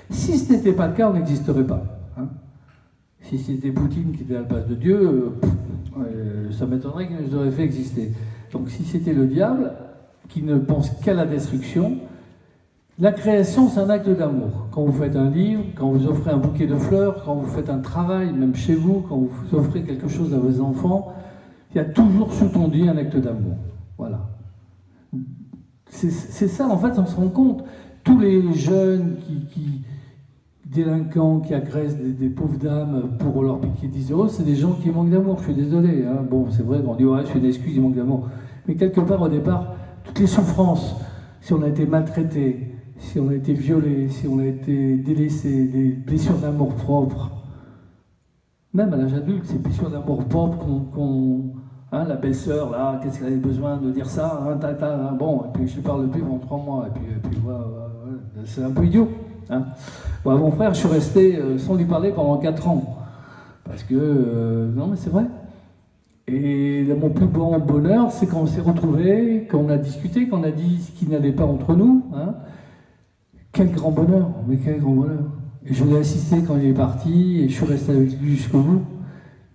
Si ce n'était pas le cas, on n'existerait pas. Hein. Si c'était Poutine qui était à la place de Dieu, ça m'étonnerait qu'il nous aurait fait exister. Donc si c'était le diable, qui ne pense qu'à la destruction, la création, c'est un acte d'amour. Quand vous faites un livre, quand vous offrez un bouquet de fleurs, quand vous faites un travail, même chez vous, quand vous offrez quelque chose à vos enfants, il y a toujours sous-tendu un acte d'amour. Voilà. C'est ça, en fait, on se rend compte. Tous les jeunes délinquants qui agressent des pauvres dames pour leur piquer 10 euros, c'est des gens qui manquent d'amour, je suis désolé. Hein. Bon, c'est vrai, on dit ouais, c'est une excuse, ils manquent d'amour. Mais quelque part, au départ, toutes les souffrances, si on a été maltraité, si on a été violé, si on a été délaissé, des blessures d'amour propre, même à l'âge adulte, ces blessures d'amour propre hein, la belle-sœur, là, qu'est-ce qu'elle avait besoin de dire ça hein, bon, et puis je lui parle plus pendant 3 mois, et puis voilà, c'est un peu idiot. Hein. Ouais, mon frère, je suis resté sans lui parler pendant 4 ans. Parce que, non mais c'est vrai. Et mon plus grand bonheur, c'est quand on s'est retrouvés, quand on a discuté, quand on a dit ce qui n'allait pas entre nous. Hein. Quel grand bonheur, mais quel grand bonheur. Et je l'ai assisté quand il est parti, et je suis resté avec lui jusqu'au bout.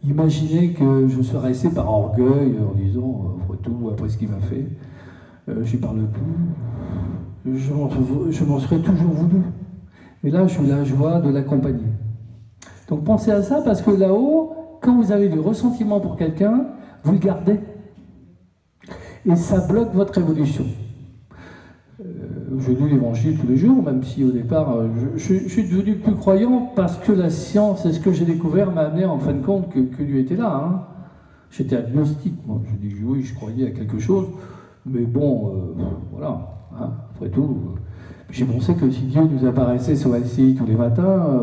Imaginez que je serais resté par orgueil en disant, après tout, après ce qu'il m'a fait, j'y parle plus, je m'en serais toujours voulu. Mais là, j'ai eu la joie de l'accompagner. Donc pensez à ça, parce que là-haut, quand vous avez du ressentiment pour quelqu'un, vous le gardez. Et ça bloque votre évolution. Je lis l'évangile tous les jours, même si au départ, je suis devenu plus croyant parce que la science et ce que j'ai découvert m'a amené en fin de compte que Dieu était là. Hein. J'étais agnostique, moi. Je dis oui, je croyais à quelque chose, mais bon, voilà. Hein, après tout, j'ai pensé que si Dieu nous apparaissait sur LCI tous les matins,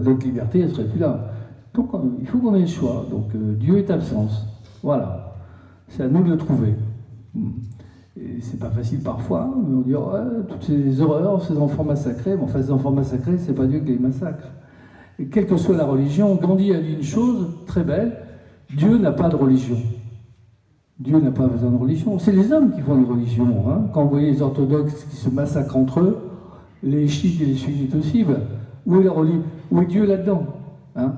notre liberté, elle serait plus là. Donc, il faut qu'on ait le choix. Donc, Dieu est absence. Voilà. C'est à nous de le trouver. Et c'est pas facile parfois, mais on dit toutes ces horreurs, ces enfants massacrés. Mais enfin, ces enfants massacrés, c'est pas Dieu qui les massacre. Et quelle que soit la religion, Gandhi a dit une chose très belle, Dieu n'a pas de religion. Dieu n'a pas besoin de religion. C'est les hommes qui font une religion. Hein. Quand vous voyez les orthodoxes qui se massacrent entre eux, les chiites et les sunnites aussi, où est la religion? Où est Dieu là-dedans? Hein?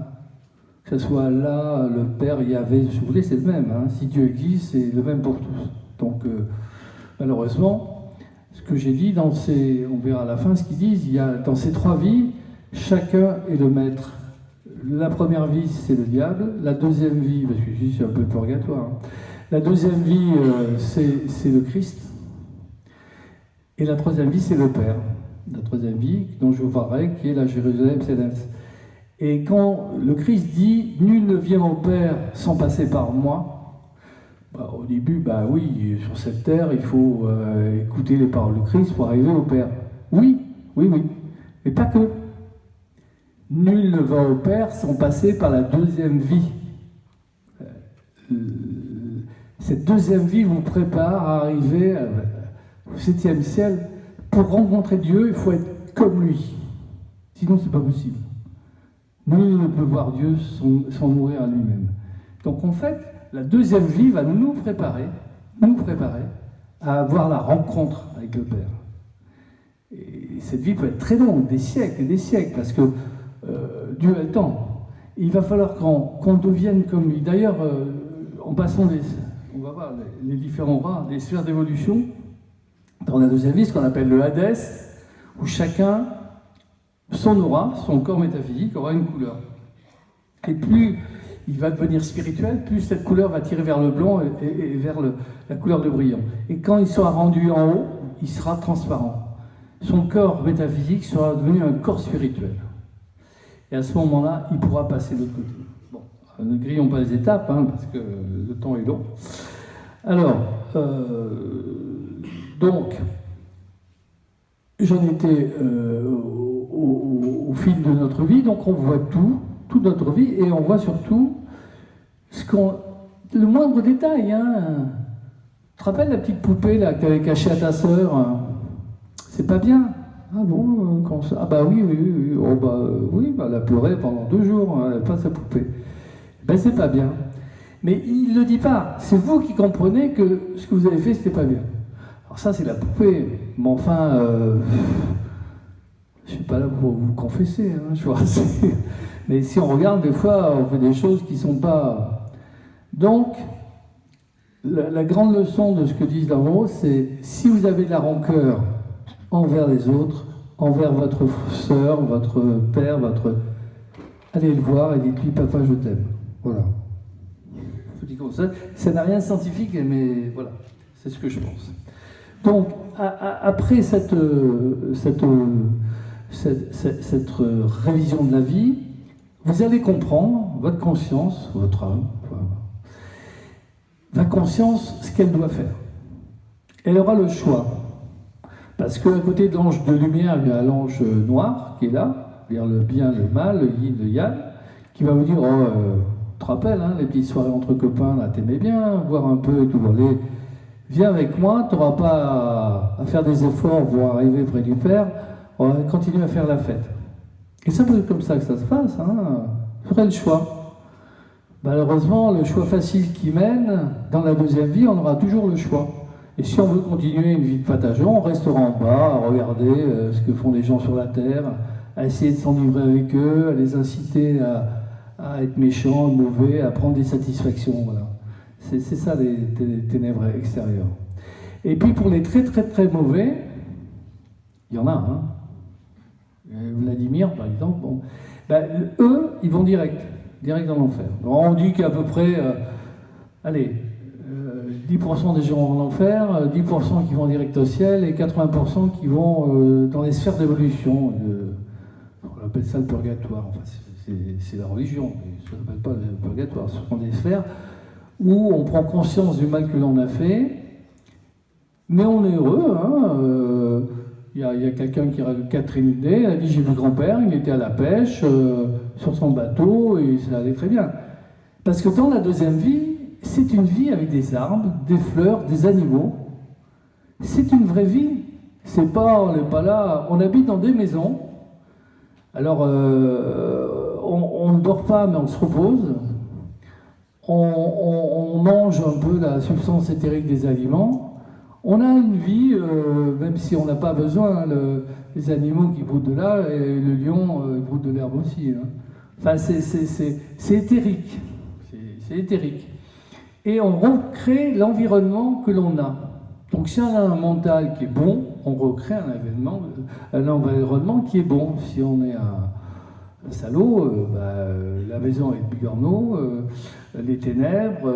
Que ce soit Allah, le Père, Yahvé, si vous voulez, c'est le même. Hein. Si Dieu existe, c'est le même pour tous. Donc, malheureusement, ce que j'ai dit, on verra à la fin ce qu'ils disent, il y a dans ces 3 vies, chacun est le maître. La première vie, c'est le diable. La deuxième vie, parce que ici c'est un peu le purgatoire, hein. La deuxième vie, c'est le Christ. Et la troisième vie, c'est le Père. La troisième vie, dont je vous parlerai, qui est la Jérusalem céleste. Et quand le Christ dit « Nul ne vient au Père sans passer par moi », Au début, oui, sur cette terre, il faut écouter les paroles de Christ pour arriver au Père. Oui, oui, oui, mais pas que. Nul ne va au Père sans passer par la deuxième vie. Cette deuxième vie vous prépare à arriver au 7e ciel. Pour rencontrer Dieu, il faut être comme lui. Sinon, c'est pas possible. Nul ne peut voir Dieu sans mourir à lui-même. Donc en fait, la deuxième vie va nous préparer à avoir la rencontre avec le Père. Et cette vie peut être très longue, des siècles et des siècles, parce que Dieu a le temps. Il va falloir qu'on devienne comme lui. D'ailleurs, en passant on va voir les différents rangs, les sphères d'évolution, dans la deuxième vie, ce qu'on appelle le Hadès, où chacun, son aura, son corps métaphysique, aura une couleur. Et plus il va devenir spirituel, plus cette couleur va tirer vers le blanc et vers la couleur de brillant. Et quand il sera rendu en haut, il sera transparent. Son corps métaphysique sera devenu un corps spirituel. Et à ce moment-là, il pourra passer de l'autre côté. Bon, ne grillons pas les étapes, parce que le temps est long. Alors, donc, j'en étais au fil de notre vie, donc on voit toute notre vie, et on voit surtout le moindre détail. Tu te rappelles la petite poupée là, que tu avais cachée à ta sœur? C'est pas bien. Ah bon, ah bah oui. Oui, elle a pleuré pendant 2 jours, elle n'avait pas sa poupée. Ben c'est pas bien. Mais il ne le dit pas. C'est vous qui comprenez que ce que vous avez fait, c'était pas bien. Alors ça, c'est la poupée. Mais enfin, je suis pas là pour vous confesser, je vois. Mais si on regarde, des fois, on fait des choses qui ne sont pas... Donc, la grande leçon de ce que disent là-haut, c'est si vous avez de la rancœur envers les autres, envers votre sœur, votre père, allez le voir et dites-lui, papa, je t'aime. Voilà. Je dis comme ça. Ça n'a rien de scientifique, mais voilà, c'est ce que je pense. Donc, après cette révision de la vie, vous allez comprendre, votre conscience, votre âme, va conscience ce qu'elle doit faire. Elle aura le choix. Parce qu'à côté de l'ange de lumière, il y a l'ange noir qui est là, c'est-à-dire le bien, le mal, le yin, le yang, qui va vous dire, tu te rappelles, les petites soirées entre copains, là, t'aimais bien, voir un peu et tout, allez, viens avec moi, tu n'auras pas à faire des efforts pour arriver près du Père, on va continuer à faire la fête. Et c'est comme ça que ça se passe, vous aurez le choix. Malheureusement, le choix facile qui mène, dans la deuxième vie, on aura toujours le choix. Et si on veut continuer une vie de patagon, on restera en bas, à regarder ce que font les gens sur la terre, à essayer de s'enivrer avec eux, à les inciter à être méchants, mauvais, à prendre des satisfactions. Voilà. C'est ça les ténèbres extérieures. Et puis pour les très très très mauvais, il y en a, Vladimir par exemple, eux, ils vont direct dans l'enfer. On dit qu'à peu près, 10% des gens vont en enfer, 10% qui vont direct au ciel et 80% qui vont dans les sphères d'évolution. On appelle ça le purgatoire. Enfin, c'est la religion, mais ça ne s'appelle pas le purgatoire. Ce sont des sphères où on prend conscience du mal que l'on a fait, mais on est heureux. Il y a quelqu'un qui a Catherine Ney, elle a dit j'ai vu grand-père, il était à la pêche sur son bateau et ça allait très bien. Parce que dans la deuxième vie, c'est une vie avec des arbres, des fleurs, des animaux. C'est une vraie vie. C'est pas, on n'est pas là, on habite dans des maisons. Alors, on ne dort pas, mais on se repose. On mange un peu la substance éthérique des aliments. On a une vie, même si on n'a pas besoin, les animaux qui broutent de là, et le lion broute de l'herbe aussi. Enfin, c'est éthérique. C'est éthérique. Et on recrée l'environnement que l'on a. Donc si on a un mental qui est bon, on recrée un environnement qui est bon. Si on est un salaud, la maison est bigorneau, les ténèbres,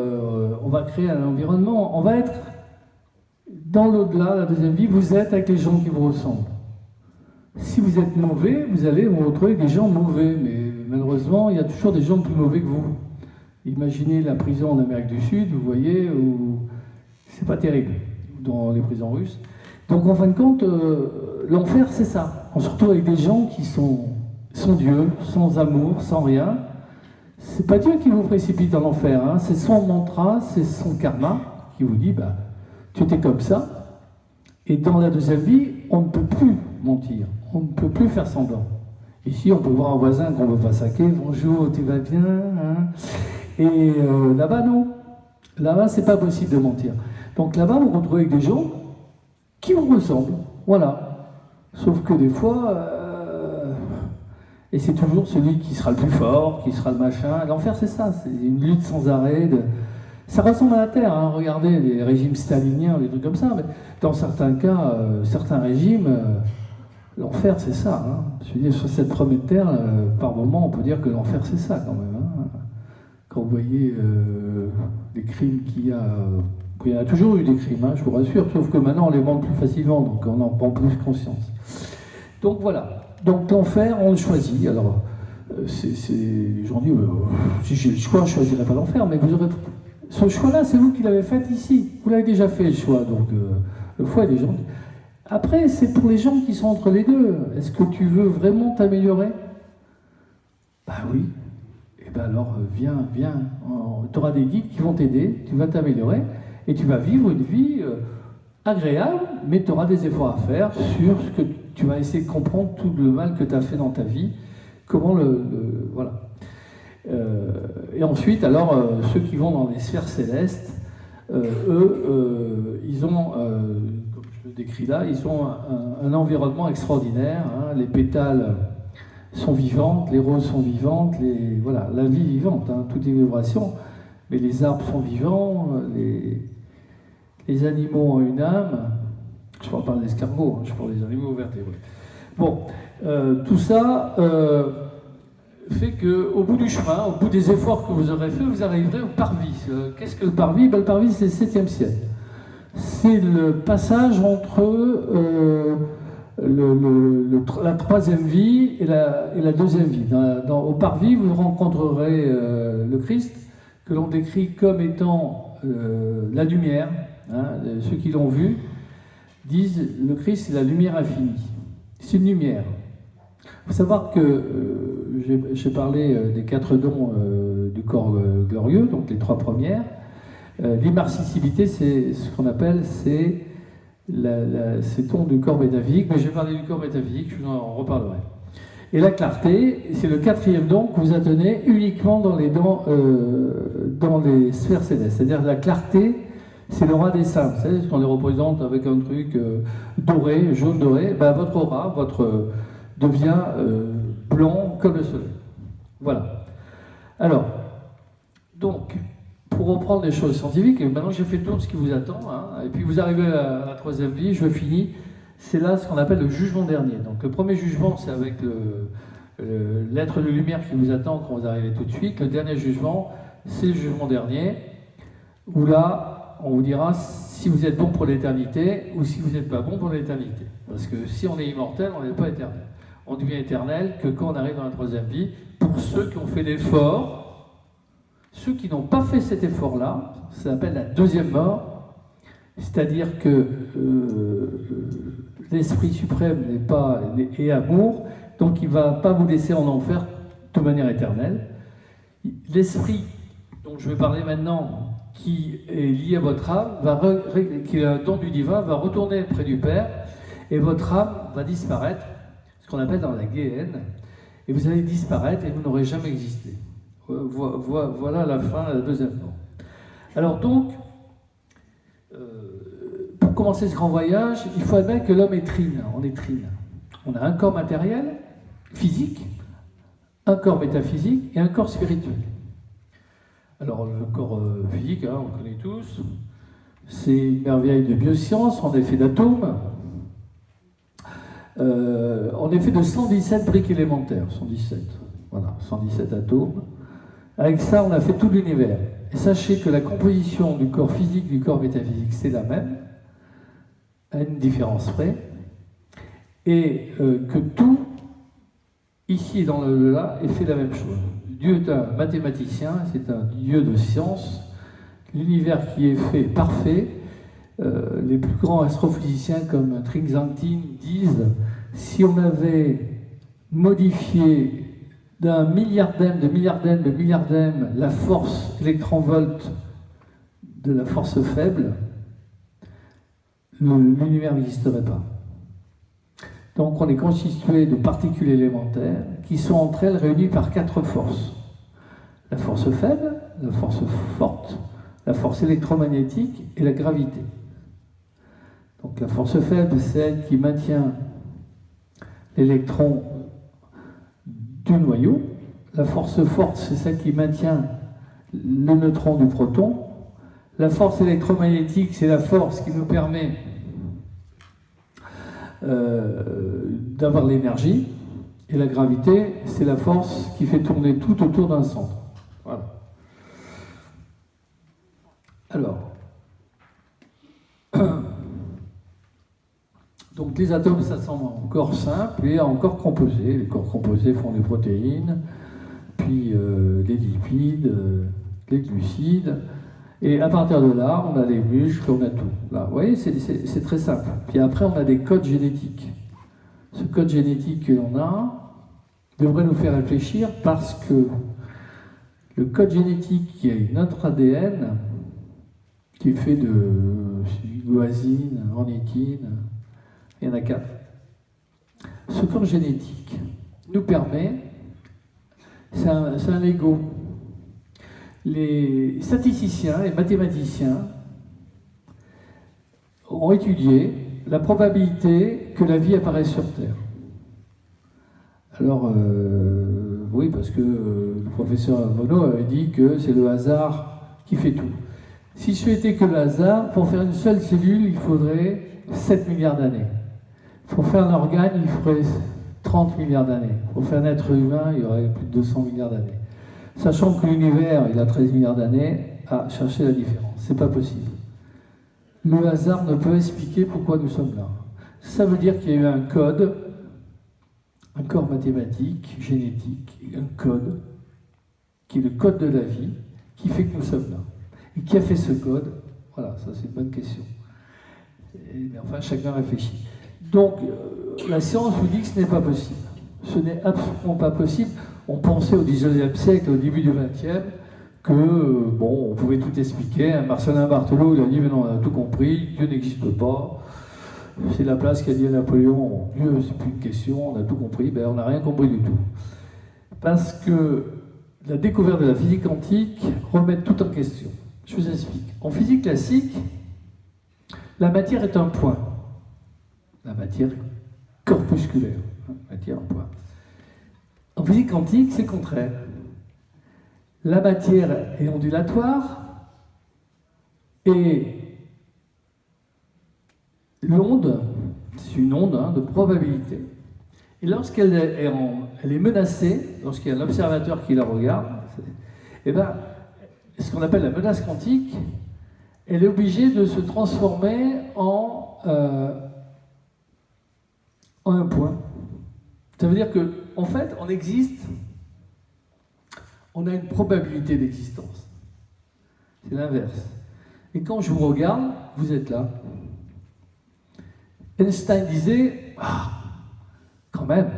on va créer un environnement. On va être dans l'au-delà, la deuxième vie, vous êtes avec les gens qui vous ressemblent. Si vous êtes mauvais, vous allez vous retrouver avec des gens mauvais. Mais malheureusement, il y a toujours des gens plus mauvais que vous. Imaginez la prison en Amérique du Sud, vous voyez, où c'est pas terrible, dans les prisons russes. Donc en fin de compte, l'enfer c'est ça. Surtout avec des gens qui sont sans Dieu, sans amour, sans rien. C'est pas Dieu qui vous précipite dans l'enfer, hein. C'est son mantra, c'est son karma qui vous dit, bah, tu étais comme ça. Et dans la deuxième vie, on ne peut plus mentir, on ne peut plus faire semblant. Ici, on peut voir un voisin qu'on ne veut pas saquer, bonjour, tu vas bien, hein. Et là-bas, non. Là-bas, c'est pas possible de mentir. Donc là-bas, vous vous retrouvez avec des gens qui vous ressemblent. Voilà. Sauf que des fois, et c'est toujours celui qui sera le plus fort, qui sera le machin. L'enfer, c'est ça. C'est une lutte sans arrêt. Ça ressemble à la Terre. Hein. Regardez les régimes staliniens, des trucs comme ça. Mais dans certains cas, certains régimes, l'enfer, c'est ça. Hein. Je veux dire, sur cette première Terre, par moment, on peut dire que l'enfer, c'est ça quand même. Hein. Quand vous voyez les crimes qu'il y a, il y en a toujours eu des crimes, hein, je vous rassure, sauf que maintenant on les montre plus facilement, donc on en prend plus conscience. Donc voilà. Donc l'enfer, on le choisit. Alors, les gens disent, si j'ai le choix, je ne choisirai pas l'enfer, mais vous aurez... Ce choix-là, c'est vous qui l'avez fait ici. Vous l'avez déjà fait, le choix, donc le choix des gens. Après, c'est pour les gens qui sont entre les deux. Est-ce que tu veux vraiment t'améliorer? Ben oui. Et ben alors, viens. Tu auras des guides qui vont t'aider, tu vas t'améliorer, et tu vas vivre une vie agréable, mais tu auras des efforts à faire sur ce que tu vas essayer de comprendre tout le mal que tu as fait dans ta vie, comment voilà. Et ensuite, alors, ceux qui vont dans les sphères célestes, eux, ils ont, comme je le décris là, ils ont un environnement extraordinaire. Hein, les pétales sont vivantes, les roses sont vivantes, voilà, la vie vivante, hein, tout est vibration, mais les arbres sont vivants, les animaux ont une âme. Je ne parle pas d'escargots, hein, je parle des animaux vertébrés. Bon, tout ça fait qu'au bout du chemin, au bout des efforts que vous aurez faits, vous arriverez au parvis. Qu'est-ce que le parvis? Le parvis, c'est le 7e ciel. C'est le passage entre la troisième vie et la deuxième vie. Au parvis, vous rencontrerez le Christ, que l'on décrit comme étant la lumière. Hein, ceux qui l'ont vu disent le Christ, c'est la lumière infinie. C'est une lumière. Il faut savoir que j'ai parlé des 4 dons du corps glorieux, donc les 3 premières. L'immarcessibilité, c'est ce qu'on appelle, ces dons du corps métaphysique, mais je vais parler du corps métaphysique, je vous en reparlerai. Et la clarté, c'est le 4e don que vous atteignez uniquement dans les dons, dans les sphères célestes. C'est-à-dire la clarté, c'est l'aura des saints. Vous savez, ce qu'on les représente avec un truc doré, jaune doré, ben votre aura, devient blanc comme le soleil. Voilà. Alors, donc, pour reprendre les choses scientifiques, et maintenant j'ai fait le tour de ce qui vous attend, hein, et puis vous arrivez à la 3e vie, je finis, c'est là ce qu'on appelle le jugement dernier. Donc le premier jugement, c'est avec l'être de lumière qui vous attend quand vous arrivez tout de suite. Le dernier jugement, c'est le jugement dernier, où là, on vous dira si vous êtes bon pour l'éternité ou si vous n'êtes pas bon pour l'éternité. Parce que si on est immortel, on n'est pas éternel. On devient éternel que quand on arrive dans la 3e vie, pour ceux qui ont fait l'effort. Ceux qui n'ont pas fait cet effort-là, ça s'appelle la 2e mort, c'est-à-dire que l'Esprit suprême est amour, donc il ne va pas vous laisser en enfer de manière éternelle. L'Esprit, dont je vais parler maintenant, qui est lié à votre âme, qui est un don du divin, va retourner près du Père, et votre âme va disparaître, ce qu'on appelle dans la Guéhenne, et vous allez disparaître et vous n'aurez jamais existé. Voilà la fin de la 2e mort. Alors donc, pour commencer ce grand voyage, il faut admettre que l'homme est trine. On est trine. On a un corps matériel, physique, un corps métaphysique et un corps spirituel. Alors le corps physique, hein, on le connaît tous, c'est une merveille de biosciences, on est fait d'atomes. On est fait de 117 briques élémentaires, 117. Voilà, 117 atomes. Avec ça, on a fait tout l'univers. Et sachez que la composition du corps physique, du corps métaphysique, c'est la même, à une différence près, et que tout, ici et dans l'au-delà, est fait la même chose. Dieu est un mathématicien, c'est un Dieu de science. L'univers qui est fait est parfait. Les plus grands astrophysiciens comme Trinxantin disent si on avait modifié d'un milliardème la force électronvolt de la force faible, l'univers n'existerait pas. Donc on est constitué de particules élémentaires qui sont entre elles réunies par 4 forces. La force faible, la force forte, la force électromagnétique et la gravité. Donc la force faible, c'est elle qui maintient l'électron du noyau. La force forte, c'est celle qui maintient le neutron du proton. La force électromagnétique, c'est la force qui nous permet d'avoir l'énergie. Et la gravité, c'est la force qui fait tourner tout autour d'un centre. Voilà. Alors, donc les atomes, ça semble encore simple et encore composé. Les corps composés font les protéines, puis les lipides, les glucides. Et à partir de là, on a les muscles, on a tout. Là, vous voyez, c'est très simple. Puis après, on a des codes génétiques. Ce code génétique que l'on a devrait nous faire réfléchir parce que le code génétique qui est notre ADN, qui est fait de guanosine, ornithine, il y en a 4. Ce code génétique nous permet, c'est un Lego. Les statisticiens, les mathématiciens ont étudié la probabilité que la vie apparaisse sur Terre. Alors, oui, parce que le professeur Monod avait dit que c'est le hasard qui fait tout. Si ce n'était que le hasard, pour faire une seule cellule, il faudrait 7 milliards d'années. Pour faire un organe, il faudrait 30 milliards d'années. Pour faire un être humain, il y aurait plus de 200 milliards d'années. Sachant que l'univers, il a 13 milliards d'années, à chercher la différence. C'est pas possible. Le hasard ne peut expliquer pourquoi nous sommes là. Ça veut dire qu'il y a eu un code, un corps mathématique, génétique, un code, qui est le code de la vie, qui fait que nous sommes là. Et qui a fait ce code? Voilà, ça c'est une bonne question. Mais enfin, chacun réfléchit. Donc, la science vous dit que ce n'est pas possible. Ce n'est absolument pas possible. On pensait au XIXe siècle, au début du XXe, que, bon, on pouvait tout expliquer. Marcelin Barthelot, il a dit, mais non, on a tout compris, Dieu n'existe pas. C'est Laplace qui a dit à Napoléon, Dieu, c'est plus une question, on a tout compris. Ben, on n'a rien compris du tout. Parce que la découverte de la physique quantique remet tout en question. Je vous explique. En physique classique, la matière est un point. La matière corpusculaire. Matière, un point. En physique quantique, c'est le contraire. La matière est ondulatoire et l'onde, c'est une onde de probabilité. Et lorsqu'elle est menacée, lorsqu'il y a un observateur qui la regarde, eh ben, ce qu'on appelle la menace quantique, elle est obligée de se transformer en un point. Ça veut dire que, en fait, on existe, on a une probabilité d'existence. C'est l'inverse. Et quand je vous regarde, vous êtes là. Einstein disait, quand même,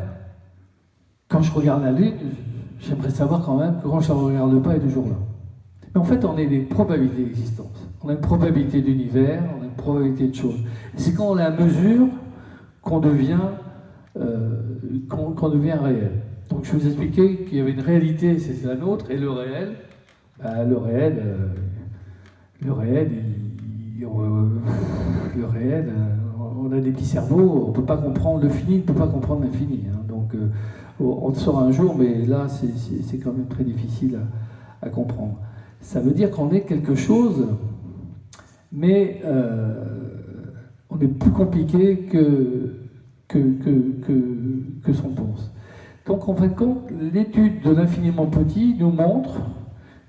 quand je regarde la Lune, j'aimerais savoir quand même que quand je ne la regarde pas, elle est toujours là. Mais en fait, on a des probabilités d'existence. On a une probabilité d'univers, on a une probabilité de choses. Et c'est quand on la mesure qu'on devient réel. Donc je vous expliquais qu'il y avait une réalité, c'est la nôtre, et le réel, on a des petits cerveaux, on ne peut pas comprendre le fini, on ne peut pas comprendre l'infini. Hein. Donc on le saura un jour, mais là c'est quand même très difficile à comprendre. Ça veut dire qu'on est quelque chose, mais on est plus compliqué que son pense. Donc en fin de compte, l'étude de l'infiniment petit nous montre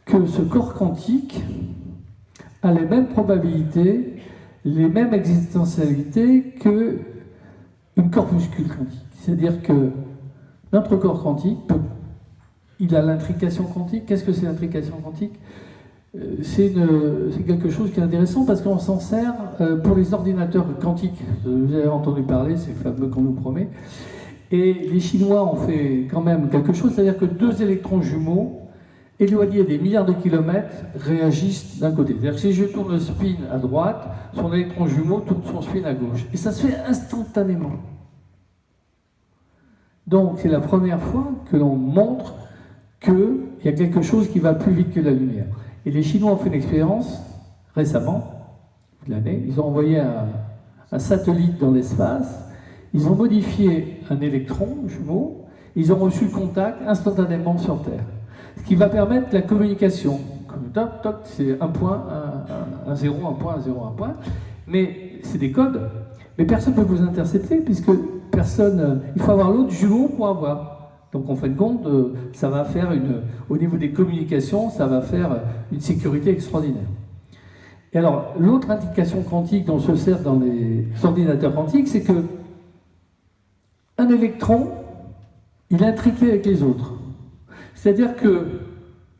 que ce corps quantique a les mêmes probabilités, les mêmes existentialités qu'une corpuscule quantique. C'est-à-dire que notre corps quantique peut il a l'intrication quantique. Qu'est-ce que c'est l'intrication quantique? C'est quelque chose qui est intéressant parce qu'on s'en sert pour les ordinateurs quantiques. Vous avez entendu parler, c'est le fameux qu'on nous promet. Et les Chinois ont fait quand même quelque chose, c'est-à-dire que deux électrons jumeaux éloignés des milliards de kilomètres réagissent d'un côté. C'est-à-dire que si je tourne le spin à droite, son électron jumeau tourne son spin à gauche. Et ça se fait instantanément. Donc c'est la première fois que l'on montre qu'il y a quelque chose qui va plus vite que la lumière. Et les Chinois ont fait une expérience récemment, l'année, ils ont envoyé un satellite dans l'espace, ils ont modifié un électron jumeau, ils ont reçu le contact instantanément sur Terre. Ce qui va permettre la communication. Toc, toc, c'est un point, un zéro, un point, un zéro, un point. Mais c'est des codes. Mais personne ne peut vous intercepter, puisque personne. Il faut avoir l'autre jumeau pour avoir. Donc en fin de compte, ça va faire au niveau des communications, ça va faire une sécurité extraordinaire. Et alors, l'autre indication quantique dont on se sert dans les ordinateurs quantiques, c'est que un électron, il est intriqué avec les autres. C'est-à-dire que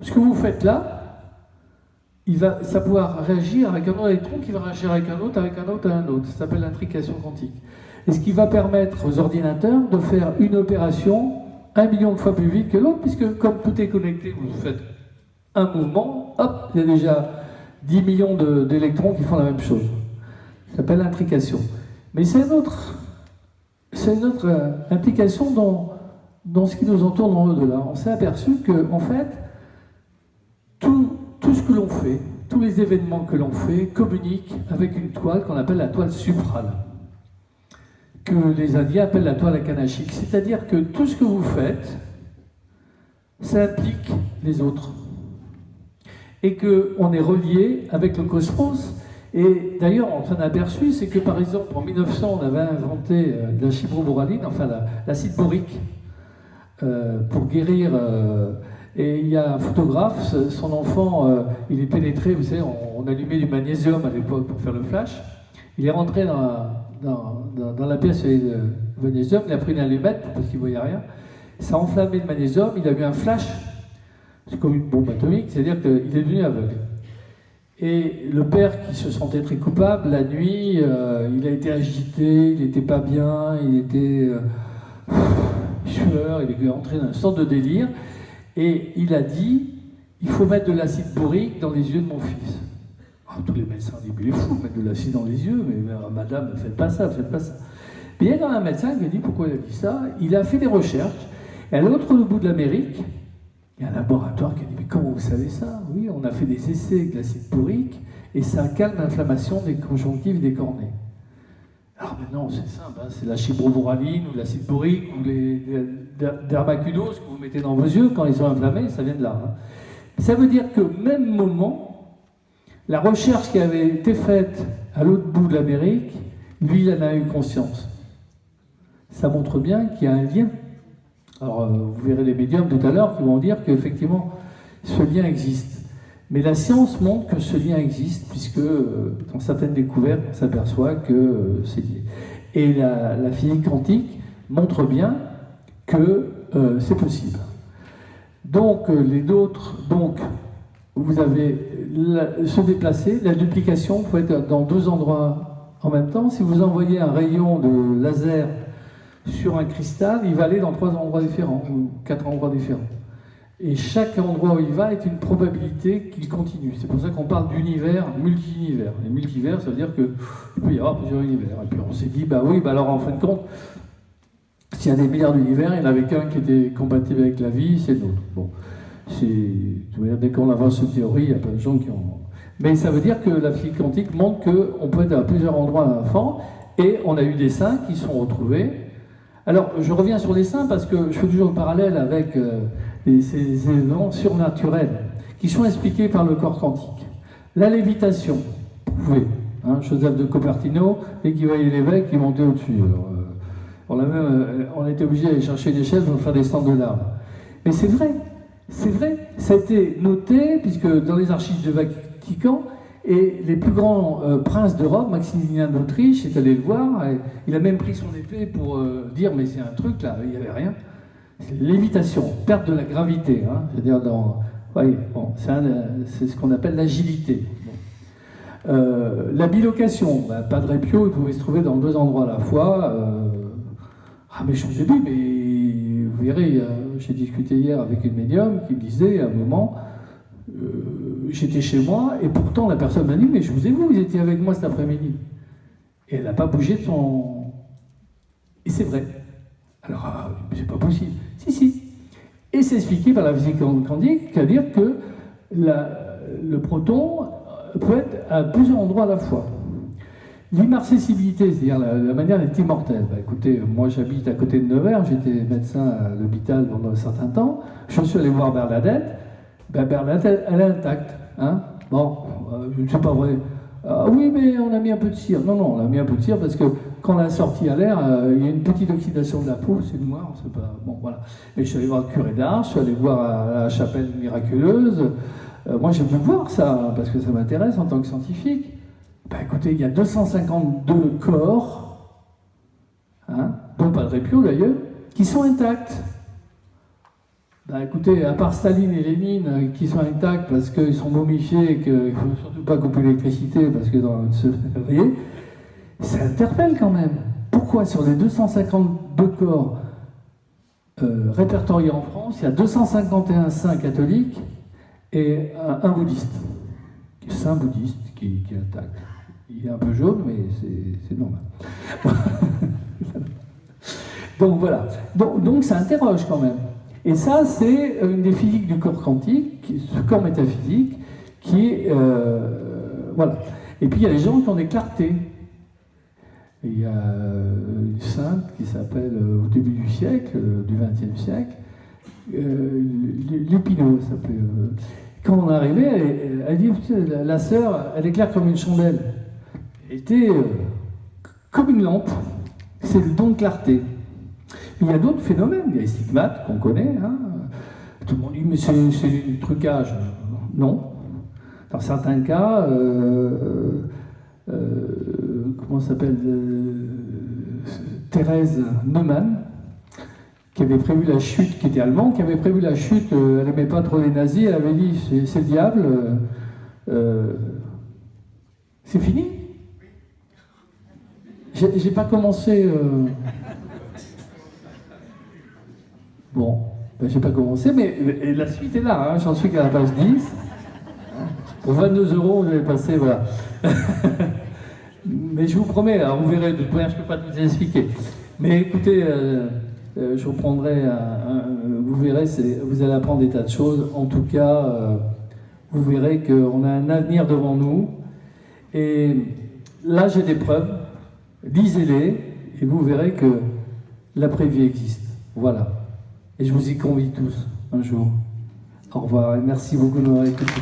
ce que vous faites là, ça va pouvoir réagir avec un autre électron qui va réagir avec un autre, avec un autre, avec un autre. Ça s'appelle l'intrication quantique. Et ce qui va permettre aux ordinateurs de faire une opération 1 million de fois plus vite que l'autre, puisque comme tout est connecté, vous faites un mouvement, hop, il y a déjà 10 millions d'électrons qui font la même chose. Ça s'appelle l'intrication. Mais c'est une autre implication dans ce qui nous entoure dans l'au-delà. On s'est aperçu que, en fait, tout ce que l'on fait, tous les événements que l'on fait, communiquent avec une toile qu'on appelle la toile suprale, que les Indiens appellent la toile akashique. C'est-à-dire que tout ce que vous faites, ça implique les autres. Et qu'on est relié avec le cosmos. Et d'ailleurs, on s'en a aperçu, c'est que par exemple, en 1900, on avait inventé la chibroboraline, enfin l'acide borique, pour guérir. Et il y a un photographe, son enfant, il est pénétré, vous savez, on allumait du magnésium à l'époque pour faire le flash. Il est rentré dans la pièce avec le magnésium, il a pris une allumette parce qu'il ne voyait rien. Ça a enflammé le magnésium, il a eu un flash, c'est comme une bombe atomique, c'est-à-dire qu'il est devenu aveugle. Et le père qui se sentait très coupable, la nuit, il a été agité, il n'était pas bien, il était sueur, il est entré dans une sorte de délire. Et il a dit, il faut mettre de l'acide borique dans les yeux de mon fils. Oh, tous les médecins ont dit, mais il est fou, mettre de l'acide dans les yeux, mais madame, faites pas ça, faites pas ça. Mais il y a quand même un médecin qui a dit, pourquoi il a dit ça? Il a fait des recherches, et à l'autre bout de l'Amérique, il y a un laboratoire qui a dit, mais comment vous savez ça? Oui, on a fait des essais avec l'acide borique, et ça calme l'inflammation des conjonctives et des cornées. Alors maintenant, c'est simple, hein, c'est la chibroboraline, ou l'acide borique, ou les dermacudos que vous mettez dans vos yeux, quand ils sont inflammés, ça vient de là. Hein. Ça veut dire que même moment, la recherche qui avait été faite à l'autre bout de l'Amérique, lui, il en a eu conscience. Ça montre bien qu'il y a un lien. Alors, vous verrez les médiums tout à l'heure qui vont dire qu'effectivement, ce lien existe. Mais la science montre que ce lien existe, puisque dans certaines découvertes, on s'aperçoit que c'est lié. Et la physique quantique montre bien que c'est possible. Donc, vous avez se déplacer, la duplication peut être dans deux endroits en même temps. Si vous envoyez un rayon de laser sur un cristal, il va aller dans 3 endroits différents, ou 4 endroits différents. Et chaque endroit où il va est une probabilité qu'il continue. C'est pour ça qu'on parle d'univers, multi-univers. Et multivers, ça veut dire qu'il peut y avoir plusieurs univers. Et puis on s'est dit, alors en fin de compte, s'il y a des milliards d'univers, il n'y en avait qu'un qui était compatible avec la vie, c'est le nôtre. Bon, dès qu'on avance cette théorie, il y a plein de gens qui ont... Mais ça veut dire que la physique quantique montre qu'on peut être à plusieurs endroits à l'infant, et on a eu des saints qui sont retrouvés. Alors, je reviens sur les saints parce que je fais toujours le parallèle avec ces événements surnaturels qui sont expliqués par le corps quantique. La lévitation, vous pouvez. Joseph de Cupertino, dès qu'il voyait l'évêque, il montait au-dessus. On était obligé d'aller chercher une échelle pour faire descendre de l'arbre. Mais c'est vrai, ça a été noté, puisque dans les archives du Vatican, et les plus grands princes d'Europe, Maximilien d'Autriche, est allé le voir, et il a même pris son épée pour dire, mais c'est un truc là, il n'y avait rien. C'est lévitation, perte de la gravité. Hein, c'est-à-dire, bon, c'est ce qu'on appelle l'agilité. Bon. La bilocation, Padre Pio, il pouvait se trouver dans 2 endroits à la fois. Ah, mais je vous ai dit, mais vous verrez, j'ai discuté hier avec une médium qui me disait à un moment, j'étais chez moi, et pourtant la personne m'a dit, mais je vous ai vu, vous étiez avec moi cet après-midi. Et elle n'a pas bougé de son... Et c'est vrai. Alors, c'est pas possible. Si. Et c'est expliqué par la physique quantique, c'est-à-dire que le proton peut être à plusieurs endroits à la fois. L'immarcessibilité, c'est-à-dire la manière d'être immortel. Écoutez, moi j'habite à côté de Nevers, j'étais médecin à l'hôpital pendant un certain temps, je suis allé voir Bernadette, Bernadette, elle est intacte. Hein, bon, c'est pas vrai. Ah oui, mais on a mis un peu de cire. Non, on a mis un peu de cire parce que quand on l'a sorti à l'air, il y a une petite oxydation de la peau, c'est noir, c'est pas... Bon, voilà. Et je suis allé voir le curé d'Ars, je suis allé voir à la chapelle miraculeuse. Moi, j'aime bien voir ça, parce que ça m'intéresse en tant que scientifique. Écoutez, il y a 252 corps, hein, dont Padre Pio d'ailleurs, qui sont intacts. Écoutez, à part Staline et Lénine qui sont intacts parce qu'ils sont momifiés et qu'il ne faut surtout pas couper l'électricité parce que dans vous voyez, ça interpelle quand même. Pourquoi sur les 252 corps répertoriés en France, il y a 251 saints catholiques et un bouddhiste, saint bouddhiste qui est intact. Il est un peu jaune, mais c'est normal. Donc voilà. Donc ça interroge quand même. Et ça, c'est une des physiques du corps quantique, ce corps métaphysique, qui est... voilà. Et puis il y a des gens qui ont des clartés. Il y a une sainte qui s'appelle, au début du siècle, du XXe siècle, Lupino s'appelait. Quand on est arrivé, elle dit, la sœur, elle est claire comme une chandelle. Elle était comme une lampe. C'est le don de clarté. Il y a d'autres phénomènes. Il y a les stigmates qu'on connaît. Hein. Tout le monde dit, mais c'est du trucage. Non. Dans certains cas, comment ça s'appelle Thérèse Neumann, qui avait prévu la chute, qui était allemande, qui avait prévu la chute, elle n'aimait pas trop les nazis, elle avait dit, c'est le diable, c'est fini. J'ai pas commencé... Bon, j'ai pas commencé, mais la suite est là, hein, j'en suis qu'à la page 10. Pour 22 €, vous allez passer, voilà. Mais je vous promets, alors vous verrez, de toute manière, je ne peux pas tout expliquer. Mais écoutez, je vous prendrai, vous verrez, vous allez apprendre des tas de choses. En tout cas, vous verrez qu'on a un avenir devant nous. Et là, j'ai des preuves. Lisez-les et vous verrez que l'après-vie existe. Voilà. Et je vous y convie tous un jour. Au revoir et merci beaucoup de m'avoir écouté.